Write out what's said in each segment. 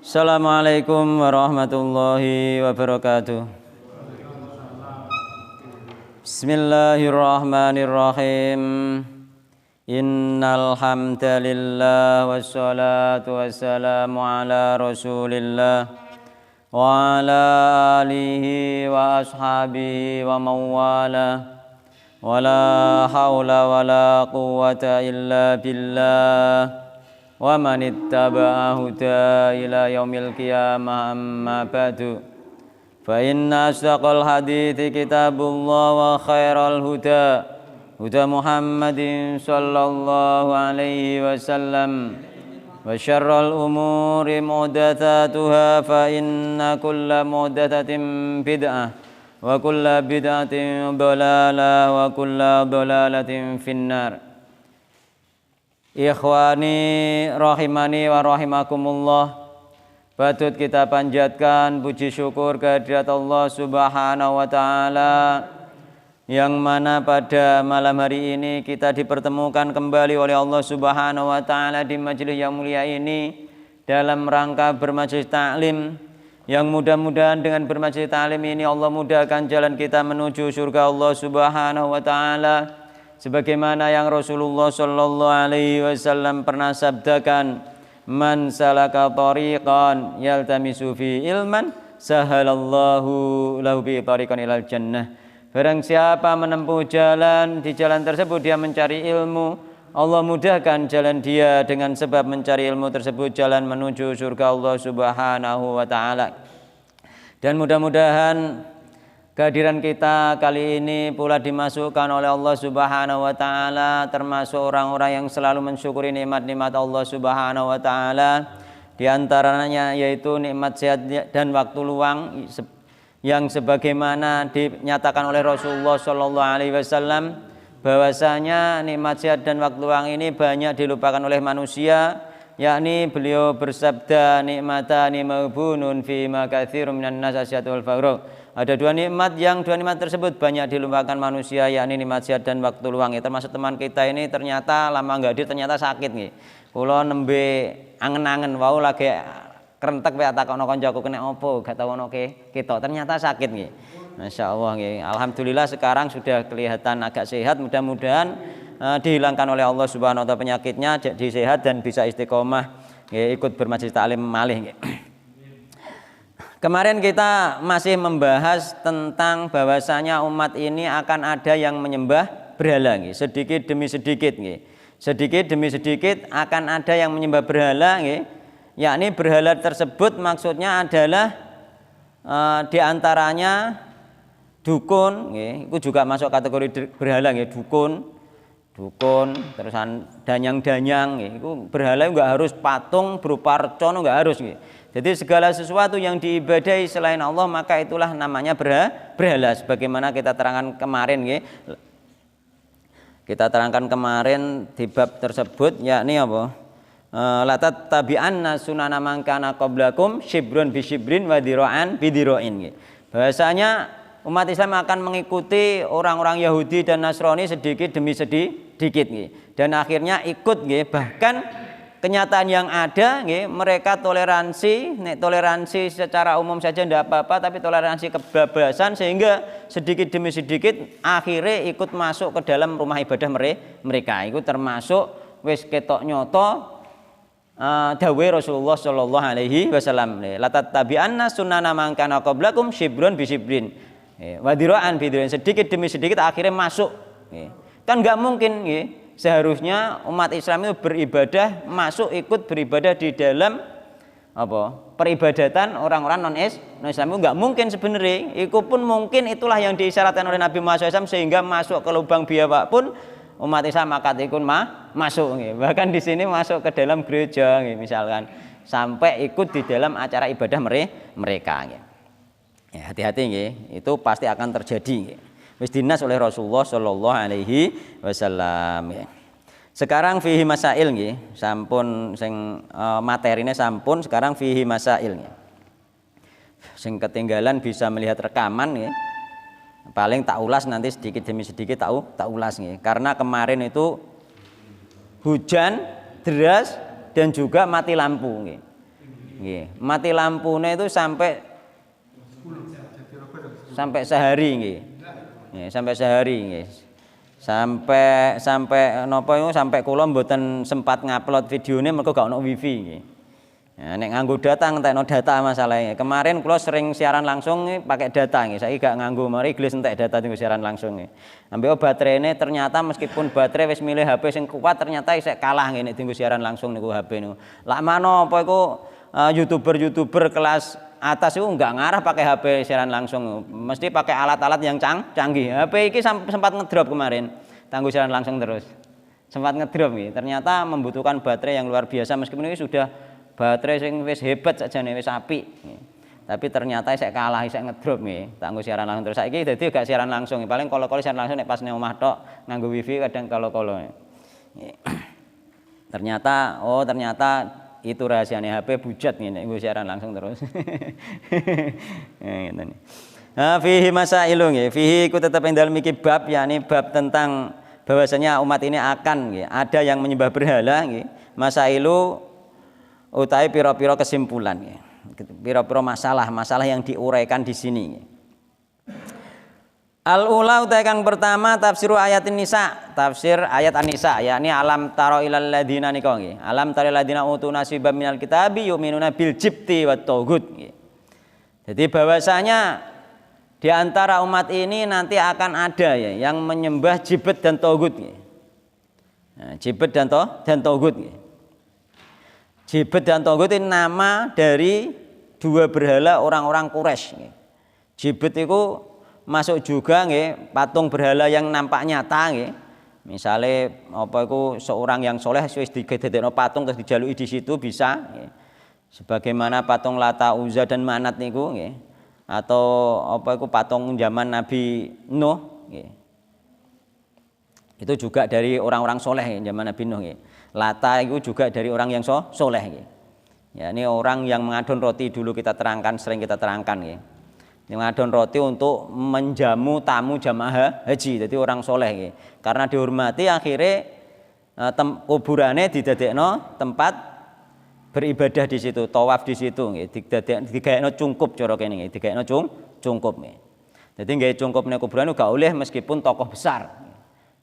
Assalamualaikum warahmatullahi wabarakatuh. Bismillahirrahmanirrahim. Innal hamdalillah wassalatu wassalamu ala Rasulillah wa ala alihi wa ashabihi wa mawala. Wala haula wala quwwata illa billah. Wa man ittaba'a huda ila yaumil qiyamah amma ba'du. Fa inna asdaqal hadithi kitabullah wa khairal huda huda Muhammadin sallallahu alaihi wasallam wa syarral umuri muhdatsatuha fa inna kulla muhdatsatin bid'ah wa kulla bid'atin dhalalah wa kulla dhalalatin finnar. Ikhwani rahimani wa rahimakumullah, patut kita panjatkan puji syukur kehadirat Allah Subhanahu wa taala yang mana pada malam hari ini kita dipertemukan kembali oleh Allah Subhanahu wa taala di majelis yang mulia ini dalam rangka bermajelis taklim, yang mudah-mudahan dengan bermajelis taklim ini Allah mudahkan jalan kita menuju surga Allah Subhanahu wa taala, sebagaimana yang Rasulullah sallallahu alaihi wasallam pernah sabdakan, man salaka tariqan yaltamisu fi ilman sahalallahu lahu bi tariqan ilal jannah. Barang siapa menempuh jalan, di jalan tersebut dia mencari ilmu, Allah mudahkan jalan dia dengan sebab mencari ilmu tersebut jalan menuju surga Allah Subhanahu wa taala. Dan mudah-mudahan kehadiran kita kali ini pula dimasukkan oleh Allah Subhanahu wa taala termasuk orang-orang yang selalu mensyukuri nikmat-nikmat Allah Subhanahu wa taala. Di antaranya yaitu nikmat sehat dan waktu luang yang sebagaimana dinyatakan oleh Rasulullah sallallahu alaihi wasallam bahwasanya nikmat sehat dan waktu luang ini banyak dilupakan oleh manusia, yakni beliau bersabda, nikmatani maghbunun fi ma katsirun minan nas asyatul faqr. Ada dua nikmat tersebut banyak dilupakan manusia, yakni nikmat sehat dan waktu luang. Termasuk teman kita ini ternyata lama enggak hadir, ternyata sakit nggih. Kula nembe angen-angen wau lagi krentek wae takono kancaku kena opo, gak tau ono ketok, ternyata sakit nggih. Masyaallah nggih. Alhamdulillah sekarang sudah kelihatan agak sehat, mudah-mudahan dihilangkan oleh Allah Subhanahu wa taala penyakitnya, jadi sehat dan bisa istiqomah nggih, ikut bermajelis taklim malih nggih. Kemarin kita masih membahas tentang bahwasanya umat ini akan ada yang menyembah berhala nggih, sedikit demi sedikit nggih. Sedikit demi sedikit akan ada yang menyembah berhala nggih. Yakni berhala tersebut maksudnya adalah di antaranya dukun nggih, itu juga masuk kategori berhala nggih, dukun, terusan danyang-danyang nggih. Itu berhala enggak harus patung berupa recono, enggak harus nggih. Jadi segala sesuatu yang diibadahi selain Allah maka itulah namanya berhala, sebagaimana kita terangkan kemarin nggih. Kita terangkan kemarin di bab tersebut, yakni apa? Latat tabi'anna sunana man kana qablakum shibrun bi shibrin wa dira'an bi dira'in nggih. Bahwasanya umat Islam akan mengikuti orang-orang Yahudi dan Nasrani sedikit demi sedikit nggih. Dan akhirnya ikut nggih, bahkan kenyataan yang ada nggih, mereka toleransi secara umum saja tidak apa-apa, tapi toleransi kebebasan sehingga sedikit demi sedikit akhirnya ikut masuk ke dalam rumah ibadah mereka. Itu termasuk wis ketok nyoto dawuh Rasulullah sallallahu alaihi wasallam, la tattabi'anna sunnana man kana qablakum shibrun bi shibrin wa dira'an bi dira'in, sedikit demi sedikit akhirnya masuk. Kan enggak mungkin nggih. Seharusnya umat Islam itu beribadah, masuk ikut beribadah di dalam peribadatan orang-orang non Islam itu enggak mungkin sebenarnya. Itu pun mungkin itulah yang diisyaratkan oleh Nabi Muhammad SAW, sehingga masuk ke lubang biawak pun umat Islam akad ikut masuk nggih. Bahkan di sini masuk ke dalam gereja nggih, misalkan sampai ikut di dalam acara ibadah mereka nggih. Ya, hati-hati nggih, itu pasti akan terjadi nggih. Wis dinas oleh Rasulullah sallallahu alaihi wasallam. Sekarang fihi masail nggih, sampun sing materine sampun, sekarang fihi masail nggih. Sing ketinggalan bisa melihat rekaman nggih. Paling tak ulas nanti sedikit demi sedikit tak ulas nggih. Karena kemarin itu hujan deras dan juga mati lampu nggih. Nggih. Mati lampune itu sampai sehari nggih. Nggih, sampai sehari nggih. Sampai napa iku sampai kula mboten sempat ngupload videone mergo gak ono wifi nggih. Nah, nek nganggo data ngentekno data masalahnya. Kemarin kula sering siaran langsung pakai data nggih. Saiki gak nganggo, mari gelis entek data tinggo siaran langsung nggih. Ambek baterainya ternyata meskipun baterai wis milih HP sing kuat ternyata isih kalah nggih nek tinggo siaran langsung niku HP niku. Lak mano apa iku YouTuber kelas atas itu enggak ngarah pakai HP siaran langsung, mesti pakai alat-alat yang canggih. HP iki sempat ngedrop kemarin, tangguh siaran langsung terus. Sempat ngedrop nih. Ternyata membutuhkan baterai yang luar biasa meskipun ini sudah baterai sing wis hebat sajane wis apik. Tapi ternyata saya kalah, saya ngedrop nih, tangguh siaran langsung terus. Saiki dadi gak siaran langsung, paling kalau siaran langsung nek pas nang omah tok nganggo wifi kadang kalau. Ternyata itu rahasianya HP bujat ngene nggo siaran langsung terus. Ngene. Fihi masailu nggih. Fihi ku tetep ing dalem iki bab yakni bab tentang bahwasanya umat ini akan nggih ada yang menyembah berhala nggih. Masailu utawi pira-pira kesimpulan nggih. Pira-pira masalah yang diuraikan di sini nggih. Al-ula utai kang pertama tafsiru ayatin nisa, tafsir ayat an-nisa yakni alam taro ilal ladina nika nggih. Alam taro ladina utu nasiban minal kitabi yu'minuna bil jibti wat taghut nggih. Jadi bahwasanya di antara umat ini nanti akan ada ya yang menyembah jibet dan taghut nggih. Nah, jibet dan taghut nggih. Jibet dan taghut ini nama dari dua berhala orang-orang Quraisy nggih. Jibet itu masuk juga nggih patung berhala yang nampak nyata nggih. Misale apa iku seorang yang soleh wis digedhekno patung terus dijaluki di situ bisa nggih. Sebagaimana patung Lata Uzza dan Manat niku nggih. Atau apa iku patung zaman Nabi Nuh nggih. Itu juga dari orang-orang soleh nggih zaman Nabi Nuh nggih. Lata itu juga dari orang yang soleh nggih. Ya ini orang yang mengadon roti dulu sering kita terangkan nggih. Ngadon roti untuk menjamu tamu jamaah haji, jadi orang soleh gitu. Karena dihormati akhirnya kuburannya didadekno tempat beribadah di situ, tawaf di situ gitu. Digaekno cungkup cara kene gitu, digaekno cungkup gitu. Jadi nggih cungkupne kuburan gak oleh meskipun tokoh besar.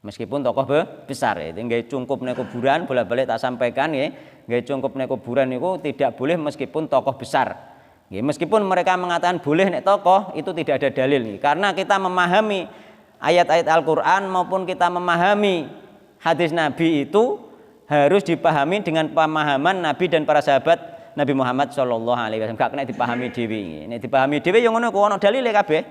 Meskipun tokoh besar ya. Nggih cungkupne kuburan bolak-balik tak sampaikan nggih, nggih cungkupne kuburan niku tidak boleh meskipun tokoh besar. Meskipun mereka mengatakan boleh nek tokoh itu tidak ada dalil karena kita memahami ayat-ayat Al-Qur'an maupun kita memahami hadis Nabi itu harus dipahami dengan pemahaman Nabi dan para sahabat Nabi Muhammad sallallahu alaihi wasallam. Gak kena dipahami dhewe. Nek dipahami dhewe yo ngono ku ono dalile kabeh.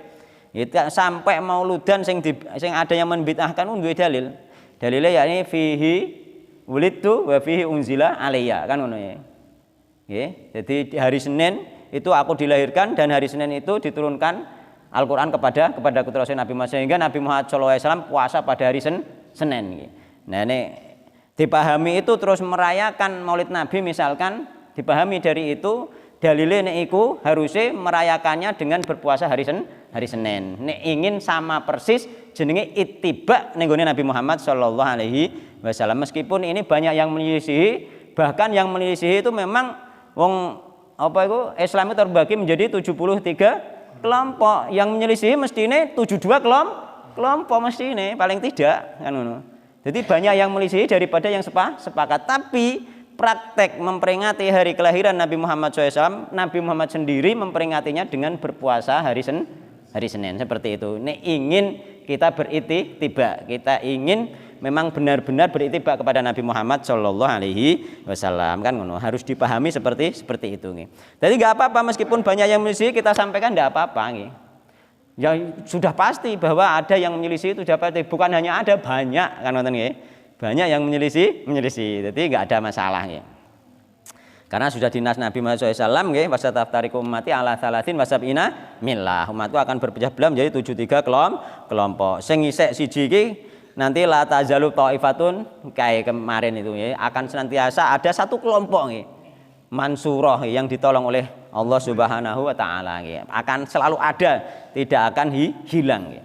Sampai mauludan sing ada yang membid'ahkan duwe dalil. Dalile yakni fihi wulidtu wa fihi unzila alayya kan ngono ya. Nggih. Jadi hari Senin itu aku dilahirkan dan hari Senin itu diturunkan Al-Qur'an kepada putra Nabi Muhammad sehingga Nabi Muhammad SAW puasa pada hari Senin. Nah ini dipahami itu terus merayakan Maulid Nabi misalkan dipahami dari itu dalilnya iku harusnya merayakannya dengan berpuasa hari Senin. Nek ingin sama persis jenenge ittiba ning gone Nabi Muhammad sallallahu alaihi wasallam meskipun ini banyak yang menyelisihi bahkan yang menyelisihi itu memang wong apa itu Islam itu terbagi menjadi 73 kelompok yang menyelisihi mestine 72 kelompok mestine paling tidak kan ngono. Jadi banyak yang menyelisihi daripada yang sepakat tapi praktek memperingati hari kelahiran Nabi Muhammad SAW Nabi Muhammad sendiri memperingatinya dengan berpuasa hari Senin seperti itu. Nek ingin kita beritiba, kita ingin memang benar-benar beritiba kepada Nabi Muhammad sallallahu alaihi wasallam kan ngono harus dipahami seperti itu nggih. Jadi enggak apa-apa meskipun banyak yang menyelisih kita sampaikan enggak apa-apa nggih. Ya sudah pasti bahwa ada yang menyelisih itu dapat bukan hanya ada banyak kan ngoten nggih. Banyak yang menyelisih. Jadi enggak ada masalah nggih. Karena sudah dinas Nabi Muhammad SAW nggih wasataftariku ummati ala salatin wasabina millah. Umatku akan berpecah belah menjadi 73 kelompok. Sing isek siji iki nanti la tazalu taifatun kayak kemarin itu ya akan senantiasa ada satu kelompok ya, mansurah yang ditolong oleh Allah Subhanahu wa taala ya. Akan selalu ada, tidak akan hilang ya.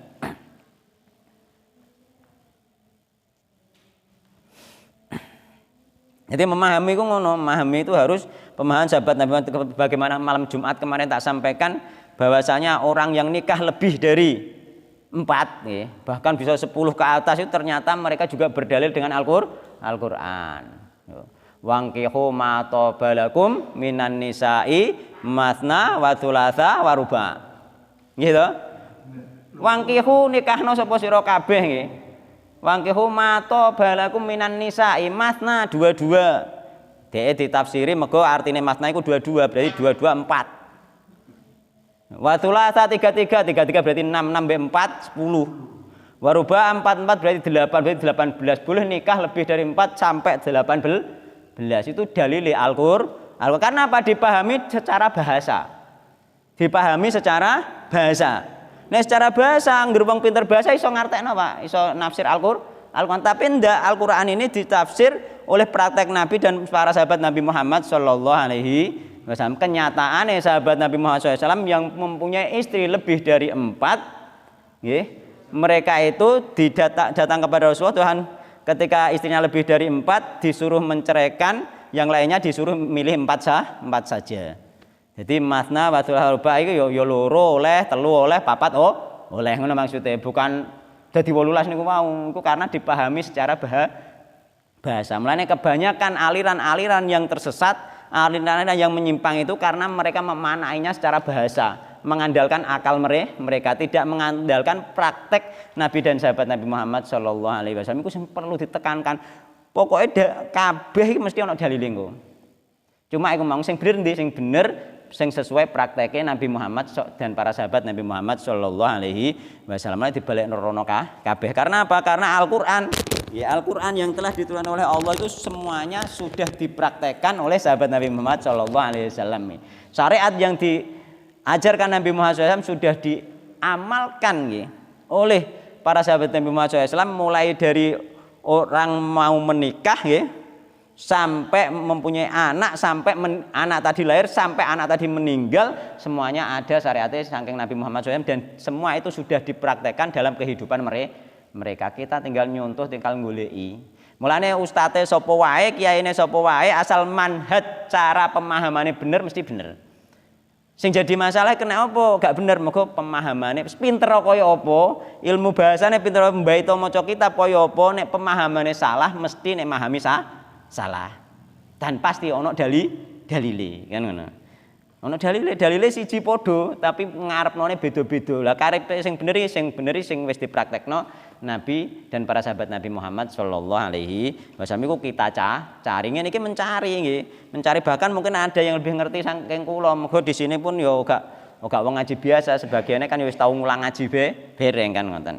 Jadi memahami itu ngono, memahami itu harus pemahaman sahabat Nabi Muhammad, bagaimana malam Jumat kemarin tak sampaikan bahwasanya orang yang nikah lebih dari 4 ya, bahkan bisa 10 ke atas itu ternyata mereka juga berdalil dengan Al-Qur'an. Wangkihu ma tabalakum minan nisa'i matsna wa thulatsa wa ruba. Gitu. Wangkihu nikahno sapa sira kabeh nggih. Wangkihu ma tabalakum minan nisa'i matsna dua-dua. Dek ditafsiri mergo artine matsna iku dua-dua, berarti dua-dua 4. Wa thulatsa 3-3 berarti 6 mbek 4 10. Wa ruba 4 berarti 8 berarti 18. Boleh nikah lebih dari 4 sampai 18. Itu dalil Al-Qur'an. Karena apa? Dipahami secara bahasa. Dipahami secara bahasa. Nah, secara bahasa angger wong pinter bahasa iso ngartekno, Pak. Iso nafsir Al-Qur'an. Tapi ndak, Al-Qur'an ini ditafsir oleh praktek Nabi dan para sahabat Nabi Muhammad sallallahu alaihi wasallam. Kenyataannya sahabat Nabi Muhammad SAW yang mempunyai istri lebih dari 4, nggih, mereka itu datang kepada Rasulullah, Tuhan, ketika istrinya lebih dari 4 disuruh menceraikan, yang lainnya disuruh milih 4 saja. Jadi matsna wa thulatsa ruba iku ya loro oleh, telu oleh, papat oleh, ngono maksudnya. Bukan dadi 18 niku mau, iku karena dipahami secara bahasa. Mulane kebanyakan aliran-aliran yang tersesat, aliran-aliran yang menyimpang itu karena mereka memanainya secara bahasa, mengandalkan akal mereka, tidak mengandalkan praktek Nabi dan sahabat Nabi Muhammad sallallahu alaihi wasallam. Itu yang perlu ditekankan. Pokoknya kabeh mesti ana dalile engko. Cuma iku mau sing bener ndi, sing bener sing sesuai prakteknya Nabi Muhammad dan para sahabat Nabi Muhammad sallallahu alaihi wasallam dibalik nerono kabeh. Karena apa? Karena Al-Qur'an. Ya, Al-Qur'an yang telah diturunkan oleh Allah itu semuanya sudah dipraktekkan oleh sahabat Nabi Muhammad sallallahu alaihi wasallam. Syariat yang diajarkan Nabi Muhammad SAW sudah diamalkan ya, oleh para sahabat Nabi Muhammad SAW, mulai dari orang mau menikah ya, sampai mempunyai anak, sampai anak tadi lahir, sampai anak tadi meninggal, semuanya ada syariatnya saking Nabi Muhammad SAW, dan semua itu sudah dipraktekkan dalam kehidupan mereka. Kita tinggal nyontoh, tinggal goleki. Mulane ustate sapa wae, kiyaine sapa wae, asal manhaj cara pemahamannya bener mesti bener. Sing jadi masalah kena apa? Gak bener, mergo pemahamane pinter kaya apa, ilmu bahasane pinter mbaita maca kitab kaya apa, nek pemahamane salah mesti nek memahami salah. Dan pasti ana dalile, kan ngono. Ana dalile siji padha, tapi ngarepnone beda-beda. Lah karepe sing bener sing wis dipraktekno Nabi dan para sahabat Nabi Muhammad sallallahu alaihi wasallam iku kita cari ngene iki mencari nggih. Mencari, bahkan mungkin ada yang lebih ngerti saking kula. Mergo di sini pun ya gak wong ngaji biasa, sebagiannya kan ya wis tau ngulang ngaji bereng kan ngoten.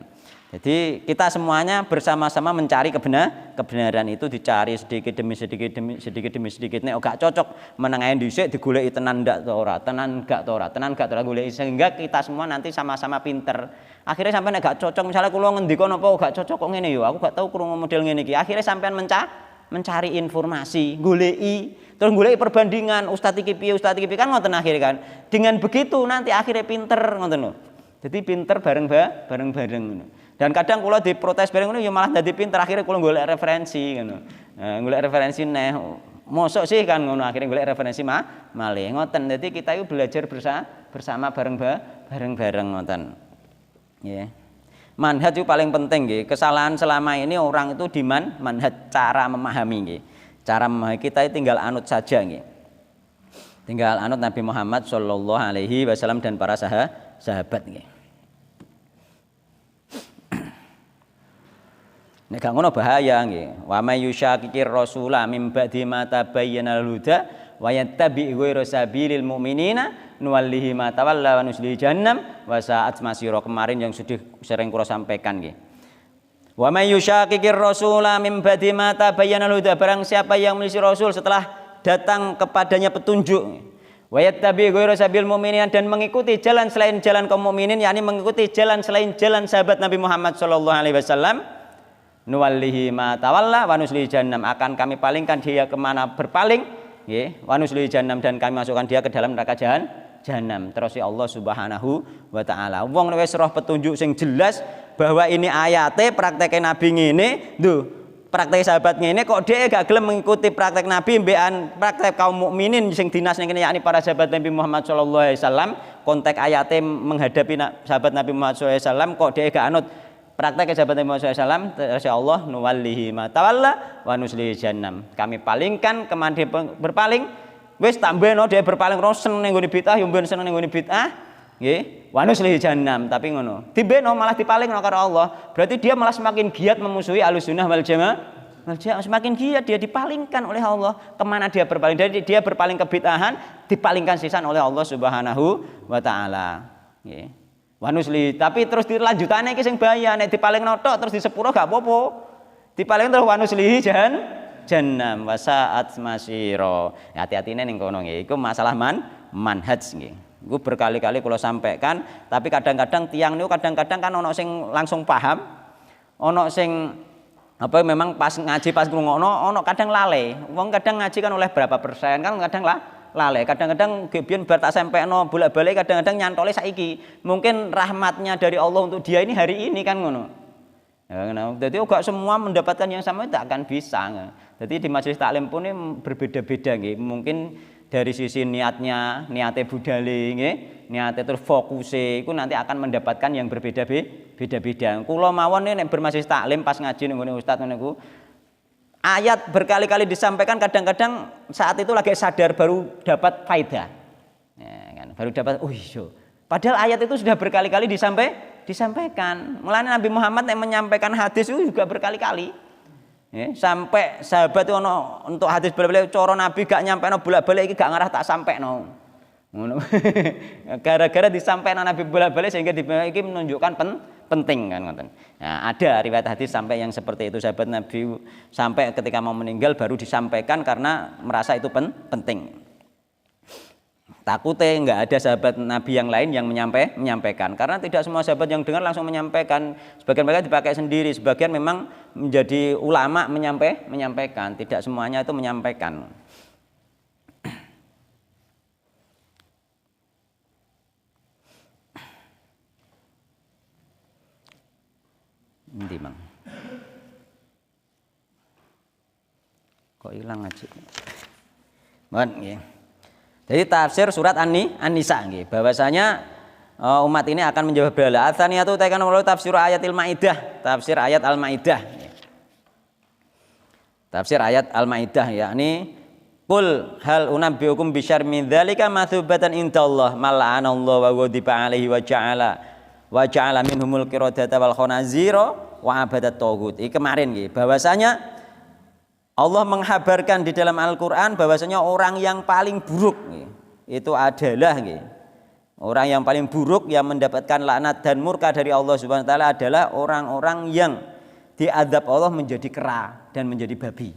Jadi kita semuanya bersama-sama mencari kebenaran itu, dicari sedikit demi sedikit. Nek gak cocok menengahin dhisik digoleki tenan ndak ta ora, tenan gak ta ora goleki, sehingga kita semua nanti sama-sama pinter. Akhirnya sampai nek gak cocok, misalnya kula ngendika napa gak cocok kok ngene ya, aku gak tahu krungu model ngene iki. Akhirnya sampean mencari informasi, goleki, terus goleki perbandingan ustaz iki piye kan ngoten akhirnya kan. Dengan begitu nanti akhirnya pinter ngoten lho. Jadi pinter bareng-bareng ngono. Dan kadang kula diprotes bareng ngono ya malah dadi pinter, akhirnya kula golek referensi ngono. Golek referensi neh mosok sih kan ngono, akhirnya golek referensi malih ngoten. Jadi kita itu belajar bersama bareng-bareng ngoten. Ya. Manhaj itu paling penting nggih. Kesalahan selama ini orang itu di manhaj, cara memahami nggih. Cara memahami kita tinggal anut saja nggih. Tinggal anut Nabi Muhammad sallallahu alaihi wasallam dan para sahabat nggih. Nek gak ngono bahaya nggih. Wa may yushaqiqir rasula mim ba'di ma tabayyana al-huda wa yattabi' ghayra sabilil mu'minina nuwallihi ma tawalla wa nuslihi jahannam wa sa'at masira. Kemarin yang sudah sering kula sampaikan nggih. Wa may yushaqiqir rasula mim ba'di ma tabayyana al-huda, barang siapa yang menyelisihi Rasul setelah datang kepadanya petunjuk, wa yattabi' ghayra sabilil mu'minin, dan mengikuti jalan selain jalan kaum mukminin, yakni mengikuti jalan selain jalan sahabat Nabi Muhammad sallallahu alaihi wasallam, nuwallihi ma tawalla wa nuslihi jahannam, akan kami palingkan dia kemana berpaling nggih, wa nuslihi jahannam, dan kami masukkan dia ke dalam neraka jahanam. Terus ya Allah Subhanahu wa taala, wong wis roh petunjuk sing jelas bahwa ini ayate prakteknya Nabi ngene lho, praktek sahabat ngene kok dhek gak gelem mengikuti praktek Nabi mbekan praktek kaum mukminin sing dinas ning kene yakni para sahabat Nabi Muhammad sallallahu alaihi wasallam konteks ayate menghadapi sahabat Nabi Muhammad sallallahu alaihi wasallam kok dhek gak anut praktek sahabat Nabi Muhammad sallallahu alaihi wasallam terus Allah nuwallihi ma tawalla wa nuslihi jahannam kami palingkan kemana dia berpaling wis tambeno dhek berpaling seneng ning nggone bid'ah yo mben seneng ning nggone bid'ah nggih wa nuslihi jahannam tapi ngono dibeno malah dipalingno karo Allah berarti dia malah semakin giat memusuhi Ahlussunnah wal Jamaah semakin giat dia dipalingkan oleh Allah kemana dia berpaling dari dia berpaling ke bid'ahan dipalingkan sisan oleh Allah Subhanahu wa taala nggih wa nuslihi tapi terus dilanjutane iki sing bahaya nek dipalingno tok terus disepuro gak apa-apa dipaling terus wa nuslihi jahannam wa sa'at masira hati-hatine ning kono nggih iku masalah manhaj nggih. Gue berkali-kali kalau sampaikan, tapi kadang-kadang tiang niku kadang-kadang kan ono sing langsung paham, ono sing apa memang pas ngaji pas ngrungokno ono kadang lale. Wong kadang ngaji kan oleh berapa persen kan kadang lale. Kadang-kadang biyen bar tak sampekno bolak-balik kadang-kadang nyantole saiki. Mungkin rahmatnya dari Allah untuk dia ini hari ini kan ngono. Ya, jadi enggak semua mendapatkan yang sama itu akan bisa. Jadi di majelis taklim pun ini berbeda-beda nggih. Mungkin dari sisi niatnya budale nggih, niate terus fokuse iku nanti akan mendapatkan yang berbeda-beda. Kula mawon nek bermajelis taklim pas ngaji ning ngene ustaz niku ayat berkali-kali disampaikan kadang-kadang saat itu lagi sadar baru dapat faedah. Ya, kan baru dapat iya. Padahal ayat itu sudah berkali-kali disampaikan. Mulane Nabi Muhammad yang menyampaikan hadis itu juga berkali-kali. Ya, sampai sahabat itu untuk hadis bolak-balik cara Nabi gak nyampeno bolak-balik iki gak ngarah tak sampeno. Ngono. Gara-gara disampaikan Nabi bolak-balik sehingga iki menunjukkan penting kan ngoten. Nah, ada riwayat hadis sampai yang seperti itu sahabat Nabi sampai ketika mau meninggal baru disampaikan karena merasa itu penting. Takutnya nggak ada sahabat Nabi yang lain yang menyampaikan karena tidak semua sahabat yang dengar langsung menyampaikan, sebagian mereka dipakai sendiri, sebagian memang menjadi ulama menyampaikan, tidak semuanya itu menyampaikan. Endi mang? Kok hilang aja? Mohon nggih. Jadi tafsir surat An-Nisa nggih, bahwasanya umat ini akan menjawab bala. Atsaniyatu takan melalui tafsir ayatil Maidah, tafsir ayat Al-Maidah. Tafsir ayat Al-Maidah yakni qul hal unabbiukum bisyarr min dzalika matsubatan indallah mal'anallahu wa ghadiba alaihi wa ja'ala minhumul qiradata wal khanazira wa abadat taghut. Iki kemarin nggih, bahwasanya Allah menghabarkan di dalam Al-Quran bahwasanya orang yang paling buruk itu adalah orang yang paling buruk yang mendapatkan laknat dan murka dari Allah Subhanahu wa taala adalah orang-orang yang diazab Allah menjadi kera dan menjadi babi.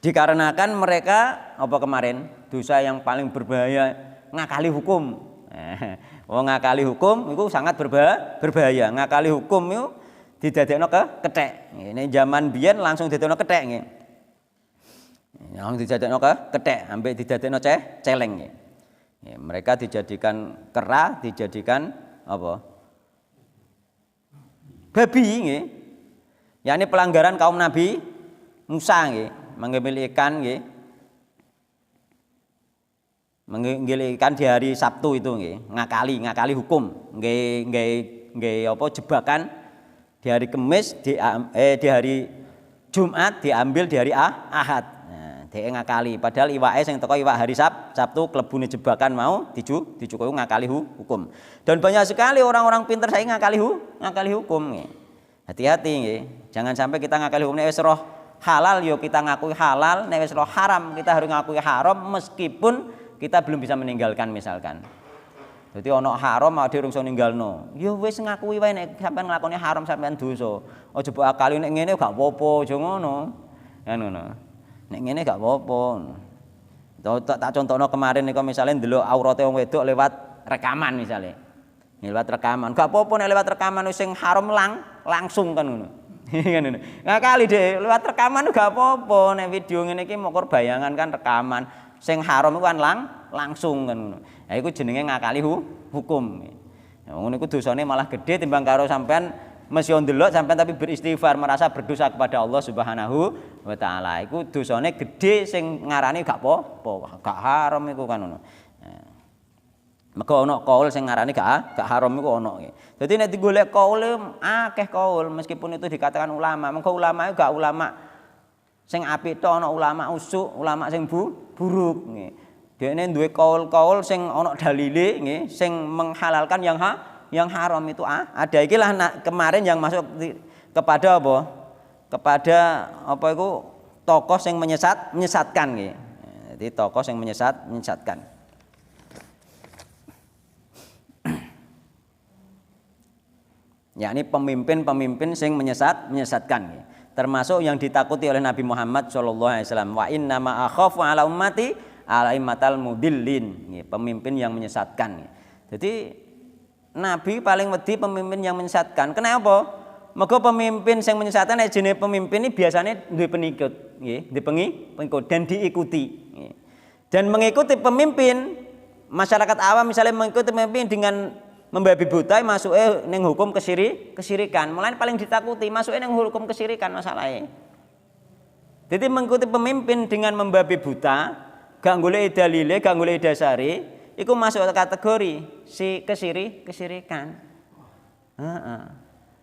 Dikarenakan mereka apa kemarin dosa yang paling berbahaya ngakali hukum. Ngakali hukum itu sangat berbahaya. Ngakali hukum itu didadekno kethek. Ini zaman biyen langsung didadekno kethek nggih. Langsung didadekno kethek, ambek didadekno celeng nggih. Mereka dijadikan kera, dijadikan apa? Babi nggih. yakni pelanggaran kaum Nabi Musa nggih, mengambil ikan nggih. Mengambil ikan di hari Sabtu itu nggih, ngakali hukum, nggih apa jebakan di hari Kamis di hari Jumat diambil di hari Ahad. Nah, dhek ngakali padahal iwake sing teko iwak hari Sabtu klebune jebakan mau dicukupi ngakali hukum. Dan banyak sekali orang-orang pinter saya ngakali hukum nggih. Hati-hati nggih. Jangan sampai kita ngakali hukum wis roh halal yo kita ngakui halal, nek wis roh haram kita harus ngakui haram meskipun kita belum bisa meninggalkan misalkan. Jadi ono haram mau dirungso ninggalno. Ya wis ngakui wae nek sampean nglakoni haram sampean dosa. Aja mbok akali nek ngene gak apa-apa, aja ngono. Kan ngono. Nek ngene gak apa-apa. Tak contohno kemarin niku misale ndelok aurate wong wedok lewat rekaman misale. Lewat rekaman. Gak apa-apa nek lewat rekaman sing haram langsung kan ngono. Kan ngono. Ngakali deh lewat rekaman gak apa-apa nek video ngene iki mokor bayangan kan rekaman. Sing haram iku kan langsung kan ngono. Ya iku jenenge ngakali hukum. Ya ngono iku dosane malah gede timbang karo sampean Mesti ndelok sampean tapi beristighfar merasa berdosa kepada Allah Subhanahu wa taala. Iku dosane gede sing ngarani gak apa-apa, gak haram iku kan ngono. Mergo ana kaul sing ngarani gak haram iku ana. Dadi nek digolek kaule akeh kaul meskipun itu dikatakan ulama. Mergo ulama iku gak ulama sing apik to, ana ulama usuk, ulama sing buruk nggih. Dekne duwe kaul-kaul sing ana dalile nggih, sing menghalalkan yang haram itu ada. Ikilah kemarin yang masuk kepada apa? Kepada apa itu tokoh yang menyesatkan nggih. Jadi tokoh yang menyesatkan. Yakni pemimpin-pemimpin yang menyesatkan nggih. Termasuk yang ditakuti oleh Nabi Muhammad sallallahu alaihi wasallam. Wa inna ma akhafu ala ummati alaimatal mudillin nggih, pemimpin yang menyesatkan nggih. Jadi Nabi paling wedi pemimpin yang menyesatkan. Kenapa? Mergo pemimpin yang menyesatkan nek jenenge pemimpin ini biasanya duwe pengikut, nggih, duwe pengikut dan diikuti. Nggih. Dan mengikuti pemimpin masyarakat awam misalnya mengikuti pemimpin dengan membabi buta masuke ning hukum kesyirikan. Mulane paling ditakuti masuke ning hukum kesyirikan masalahnya. Jadi mengikuti pemimpin dengan membabi buta, gak golek dalile, gak golek dasare, iku masuk kategori si kesyirikan.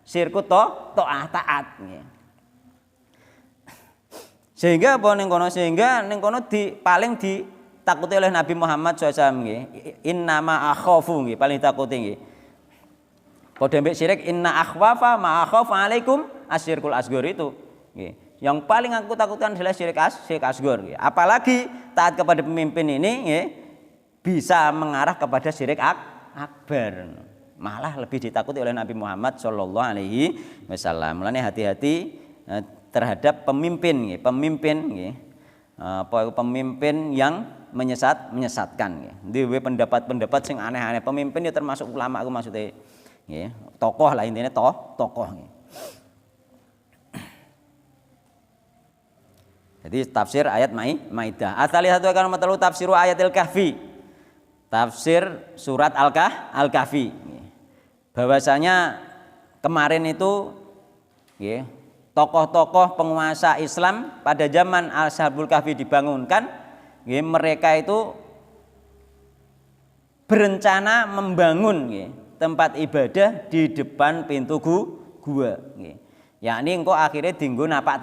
Sirku taat. Sehingga apa ning kono paling ditakuti oleh Nabi Muhammad SAW nggih. Innama akhafu nggih paling ditakuti nggih. Padha mbek syirik inna akhwafa ma akhafu alaikum asyirkul asghar itu nggih. Yang paling aku takutkan adalah syirik asghar nggih. Apalagi taat kepada pemimpin ini nggih bisa mengarah kepada syirik akbar. Malah lebih ditakuti oleh Nabi Muhammad sallallahu alaihi wasallam. Mulane hati-hati terhadap pemimpin nggih, pemimpin yang menyesatkan nggih. Duwe pendapat-pendapat sing aneh-aneh. Pemimpin ya termasuk ulama aku maksudnya nggih. Tokoh lah intinya tokoh nggih. Jadi tafsir ayat Maidah. Asali satu kan matlu tafsiru ayatil kahfi. Tafsir surat Al-Kahfi. Bahwasanya kemarin itu nggih, tokoh-tokoh penguasa Islam pada zaman Ashabul Kahfi dibangunkan, nggih, mereka itu berencana membangun nggih, tempat ibadah di depan pintu gua nggih. Yakni engko akhirnya dinggo napak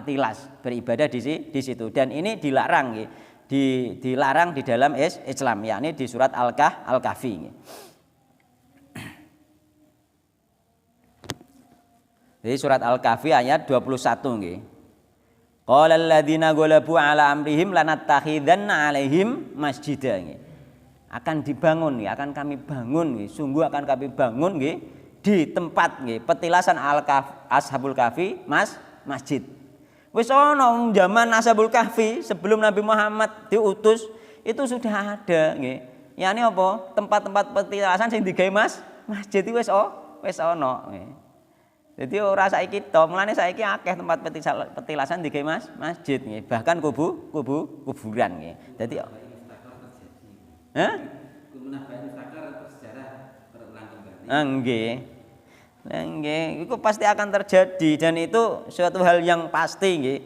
tilas beribadah di situ dan ini dilarang nggih. Dilarang di dalam Islam yakni di surat Al-Kahfi nggih. Jadi surat Al-Kahfi ayat 21 nggih. Qala alladziina ghalabu 'ala amrihim lanattakhidanna 'alaihim masjidan nggih. Akan dibangun nggih, akan kami bangun nggih, sungguh akan kami bangun nggih di tempat nggih petilasan Ashabul Kahfi masjid. Wis ana zaman Ashabul Kahfi sebelum Nabi Muhammad diutus itu sudah ada nggih. Yani apa? Tempat-tempat petilasan sing digawe masjid iki wis ana nggih. Jadi ora saiki to, mulane saiki akeh tempat petilasan digawe masjid nggih, bahkan kuburan nggih. Dadi nggih. Nggih, itu pasti akan terjadi dan itu suatu hal yang pasti nggih.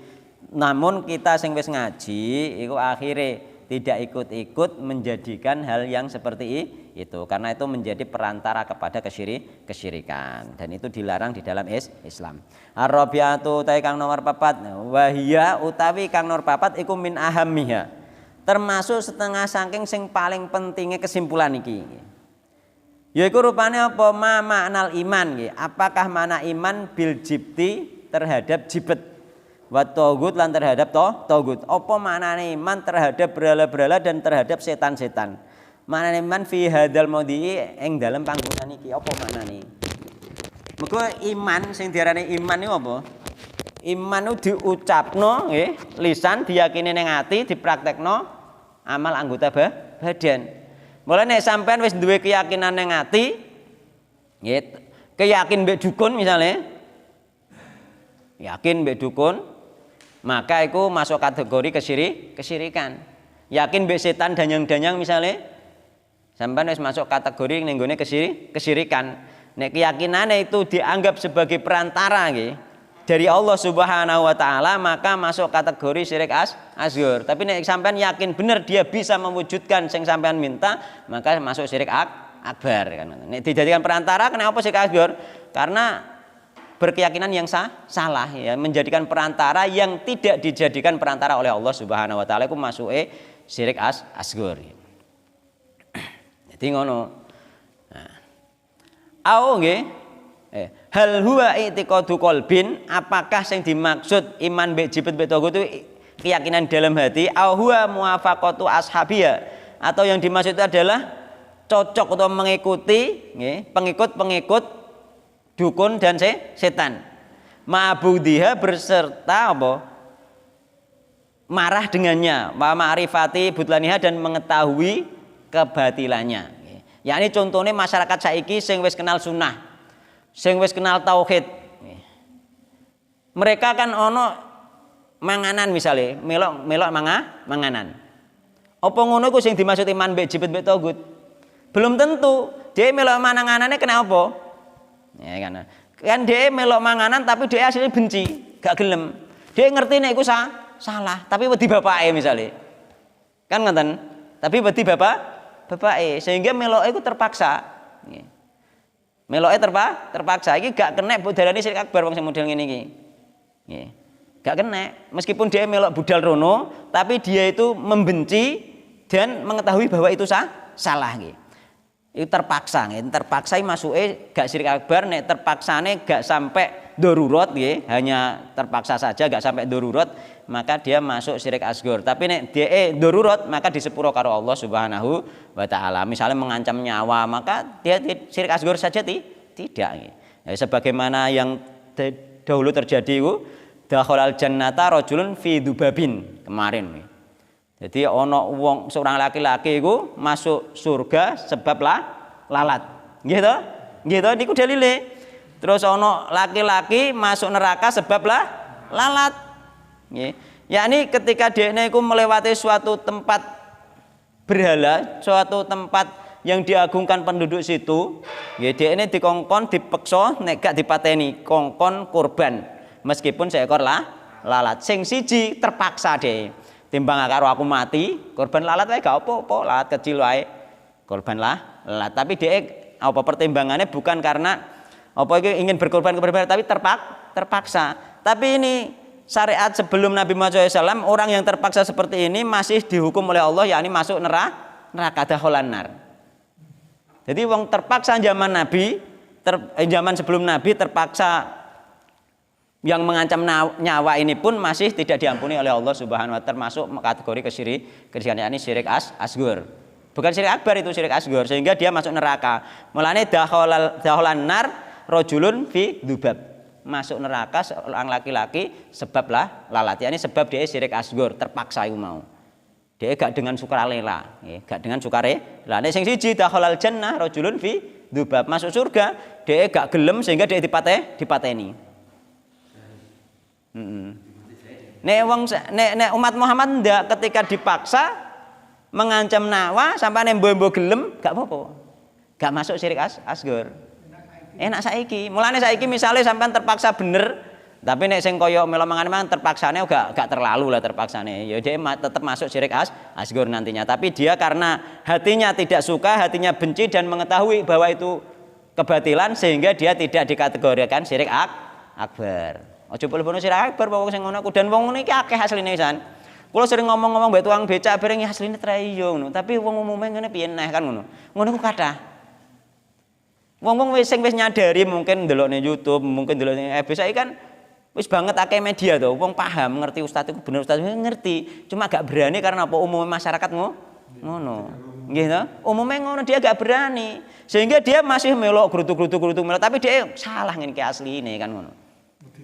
Namun kita sing wis ngaji iku akhirnya tidak ikut-ikut menjadikan hal yang seperti itu karena itu menjadi perantara kepada kesyirikan dan itu dilarang di dalam Islam. Ar-rabi'atu utawi kang nomor 4 wahia utawi kang nomor 4 iku min ahammiha. Termasuk setengah saking sing paling pentingnya kesimpulan iki. Yaiku rupane apa maknal iman nggih. Apakah makna iman bil jibti terhadap jibet wa tagut lan terhadap tagut. Apa maknane iman terhadap berhala-berhala dan terhadap setan-setan. Maknane iman fi hadzal maudhi'i ing dalem panggonan iki apa maknane? Mergo iman sing diarani iman niku apa? Iman itu diucapno nggih, lisan diyakini ning ati, dipraktekno amal anggota badan. Mulai nek sampean wis duwe keyakinan ning ati, nggih, keyakin mbek dukun misalnya, yakin mbek dukun, maka itu masuk kategori kesyirikan. Yakin mbek setan danyang-danyang misalnya, sampean wis masuk kategori ning gone kesyirikan. nek keyakinannya itu dianggap sebagai perantara nggih dari Allah Subhanahu wa taala, maka masuk kategori syirik asghar. Tapi nek sampean yakin bener dia bisa mewujudkan sing sampean minta, maka masuk syirik akbar kan. Nek dijadikan perantara kenapa syirik asghar? Karena berkeyakinan yang salah ya, menjadikan perantara yang tidak dijadikan perantara oleh Allah Subhanahu wa taala iku masuke syirik asghar. Jadi ngono. Nah. Au nggih hal huwa i'tiqadu qalbin, apakah yang dimaksud iman mbek jibet mbek togut itu keyakinan dalam hati, au huwa muwafaqatu ashabiyya, atau yang dimaksud itu adalah cocok atau mengikuti nggih pengikut-pengikut dukun dan setan, ma'budiha berserta apa marah dengannya, wa ma'rifati butlaniha dan mengetahui kebatilannya. Yakni contohnya masyarakat saiki sing wis kenal sunnah, sing wis kenal tauhid, mereka kan ono manganan misalnya melok manganan. Apa ngono iku sing dimaksud iman mbek jibet mbek togut? Belum tentu. Dia melok mangananane kena apa? Ya kan dia melok manganan tapi dia aslinya benci, gak gelem. Dia ngerti nek iku salah, tapi wedi bapake misalnya. Kan ngoten. Tapi wedi bapake sehingga melok iku terpaksa. Meloke terpaksa iki gak kena mbok darani syirik akbar wong sing model ngene iki. Nggih. Gak kena meskipun dia melok budal rono, tapi dia itu membenci dan mengetahui bahwa itu salah nggih. Itu terpaksa nggih, terpaksa masuke gak syirik akbar, nek terpaksane gak sampai darurat nggih, hanya terpaksa saja gak sampai darurat, maka dia masuk syirik asghar. Tapi nek dia darurat maka disepuro karo Allah Subhanahu wa taala. Misalnya mengancam nyawa, maka dia syirik asghar saja tidak. Ya, sebagaimana yang dahulu terjadi itu dakhalal jannata rajulun fi dzubabin kemarin. Jadi ono wong seorang laki-laki itu masuk surga sebab lalat. Nggih to? Nggih to niku dalile. Terus ono laki-laki masuk neraka sebab lalat. Nggih. Yakni ketika dekne iku melewati suatu tempat berhala, suatu tempat yang diagungkan penduduk situ, nggih dekne dikongkon dipeksa nek gak dipateni, kongkon kurban. Meskipun seekor lalat, sing siji terpaksa deh. Timbang karo aku mati, korban lalat wae gak apa-apa, lalat kecil wae. Korban lalat, tapi dia apa pertimbangannya bukan karena apa itu ingin berkorban kepada tapi terpaksa. Tapi ini syariat sebelum Nabi Muhammad SAW, orang yang terpaksa seperti ini masih dihukum oleh Allah, yakni masuk neraka dakhalan nar. Jadi wong terpaksa zaman Nabi, zaman sebelum Nabi terpaksa yang mengancam nyawa ini pun masih tidak diampuni oleh Allah Subhanahu wa taala, termasuk kategori kesyirikan, yakni syirik asghar. Bukan syirik akbar, itu syirik asghar, sehingga dia masuk neraka. Mulane dakhalan nar rajulun fi dzubab. Masuk neraka seorang laki-laki sebab lalat. Yani sebab dia syirik asghar, terpaksa iku mau. Dia gak dengan sukarela, gak dengan sukarela. Nek sing siji dakhalal jannah rajulun fi dzubab, masuk surga, dia gak gelem sehingga dia dipateni. Nek umat Muhammad ndak, ketika dipaksa mengancam nyawa sampai nembo-nembo gelem gak apa-apa, gak masuk syirik asghar. Enak saiki, mulane saiki misalnya sampean terpaksa bener, tapi nek sing kaya melo mangan terpaksane gak terlalu lah terpaksane, ya dia tetap masuk syirik asghar nantinya. Tapi dia karena hatinya tidak suka, hatinya benci dan mengetahui bahwa itu kebatilan, sehingga dia tidak dikategorikan syirik akbar. Aja boleh syirik akbar wong sing ngono ku, dan wong ngene iki akeh asline pisan. Kula sering ngomong-ngomong mbek tukang becak bareng asline trayo ngono, tapi wong umume ngene piye neh kan ngono. Ngono ku kathah. Wong-wong wis nyadari, mungkin ndelokne YouTube, mungkin ndelokne FB saiki kan wis banget akeh media to. Wong paham, ngerti ustaz iku bener, ustaz ngerti. Cuma gak berani karena apa, umume masyarakat ngono. Nggih to? Umume ngono, dia gak berani. Sehingga dia masih melok grutuk-grutuk melok, tapi dia salah ngene iki asline kan ngono.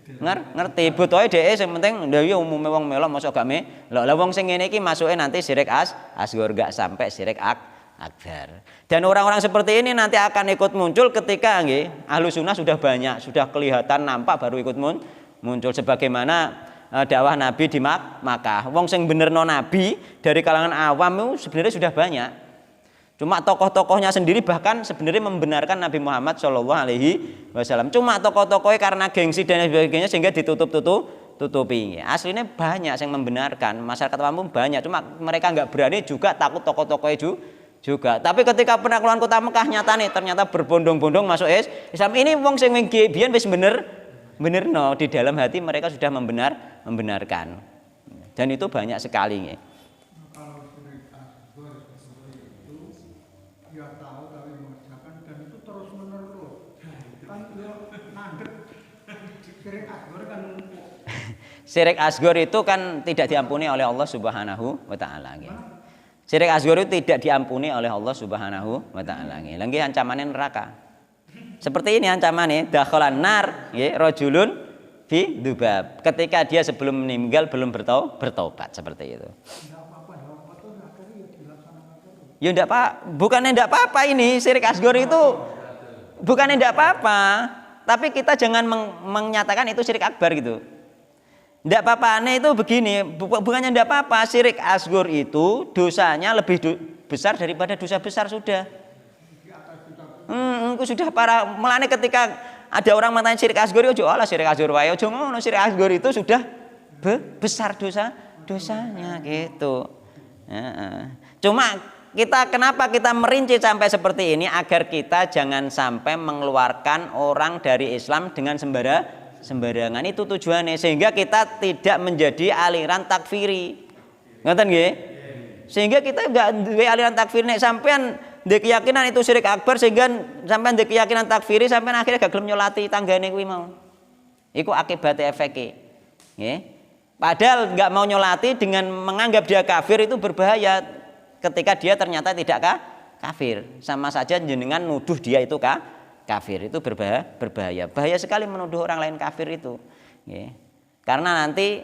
Ngerti butuhe dhek sing penting lha ya umume wong melok mosok gak melok. Lah wong sing ngene iki masuke nanti syirik asghar, gak sampai syirik akbar. Dan orang-orang seperti ini nanti akan ikut muncul ketika nggih ahlu sunnah sudah banyak, sudah kelihatan nampak baru ikut muncul, sebagaimana dakwah Nabi di Makkah. Wong sing benerno Nabi dari kalangan awam itu sebenarnya sudah banyak. Cuma tokoh-tokohnya sendiri bahkan sebenarnya membenarkan Nabi Muhammad Shallallahu Alaihi Wasallam. Cuma tokoh-tokohnya karena gengsi dan sebagainya sehingga ditutupi. Aslinya banyak yang membenarkan, masyarakat umum banyak. Cuma mereka nggak berani juga, takut tokoh-tokohnya juga. Tapi ketika penaklukan kota Mekah nyata nih, ternyata berbondong-bondong masuk Islam. Ini wong sing biyen wis bener no, di dalam hati mereka sudah membenarkan. Dan itu banyak sekali nih. Syirik asghar itu kan tidak diampuni oleh Allah Subhanahu wa taala. Syirik asghar itu tidak diampuni oleh Allah Subhanahu wa taala. Lagi ancamannya neraka. Seperti ini ancamannya, dakhalan nar rajulun fi dzubab. Ketika dia sebelum meninggal belum bertobat seperti itu. Ya enggak Pak, bukannya enggak apa-apa ini syirik asghar itu. Bukannya enggak apa-apa, tapi kita jangan menyatakan itu syirik akbar gitu. Tidak apa-apanya itu begini, bukannya tidak apa-apa, syirik asghar itu dosanya lebih besar daripada dosa besar sudah. Itu sudah para melane ketika ada orang mengatakan syirik asghar, ojo Allah syirik asghar wae, ojo ngono, syirik asghar itu sudah besar dosanya gitu. Cuma kenapa kita merinci sampai seperti ini agar kita jangan sampai mengeluarkan orang dari Islam dengan sembarangan, itu tujuannya, sehingga kita tidak menjadi aliran takfiri. Ngoten nggih? Sehingga kita enggak duwe aliran takfir, nek sampean ndek keyakinan itu syirik akbar sehingga sampean ndek keyakinan takfiri, sampean akhirnya gak gelem nyolati tanggane kuwi mau. Iku akibatnya efeke. Nggih. Padahal enggak mau nyolati dengan menganggap dia kafir itu berbahaya ketika dia ternyata tidak kafir. Sama saja jenengan nuduh dia itu kafir, itu berbahaya. Bahaya sekali menuduh orang lain kafir itu. Karena nanti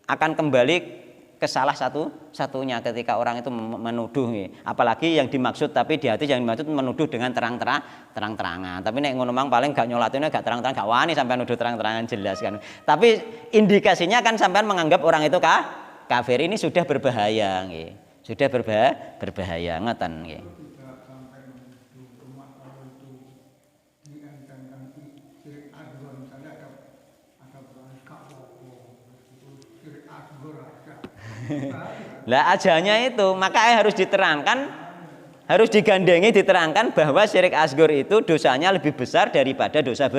akan kembali ke salah satunya ketika orang itu menuduh. Apalagi yang dimaksud, tapi di hati yang dimaksud menuduh dengan terang-terangan. Tapi nek ngono mang paling gak nyolatinnya gak terang-terangan, gak wani sampai nuduh terang-terangan, jelas kan. Tapi indikasinya kan sampean menganggap orang itu kafir, ini sudah berbahaya. Sudah berbahaya ngoten nggih. Lah ajalnya itu, makanya harus diterangkan, harus digandengi diterangkan bahwa syirik asghar itu dosanya lebih besar daripada dosa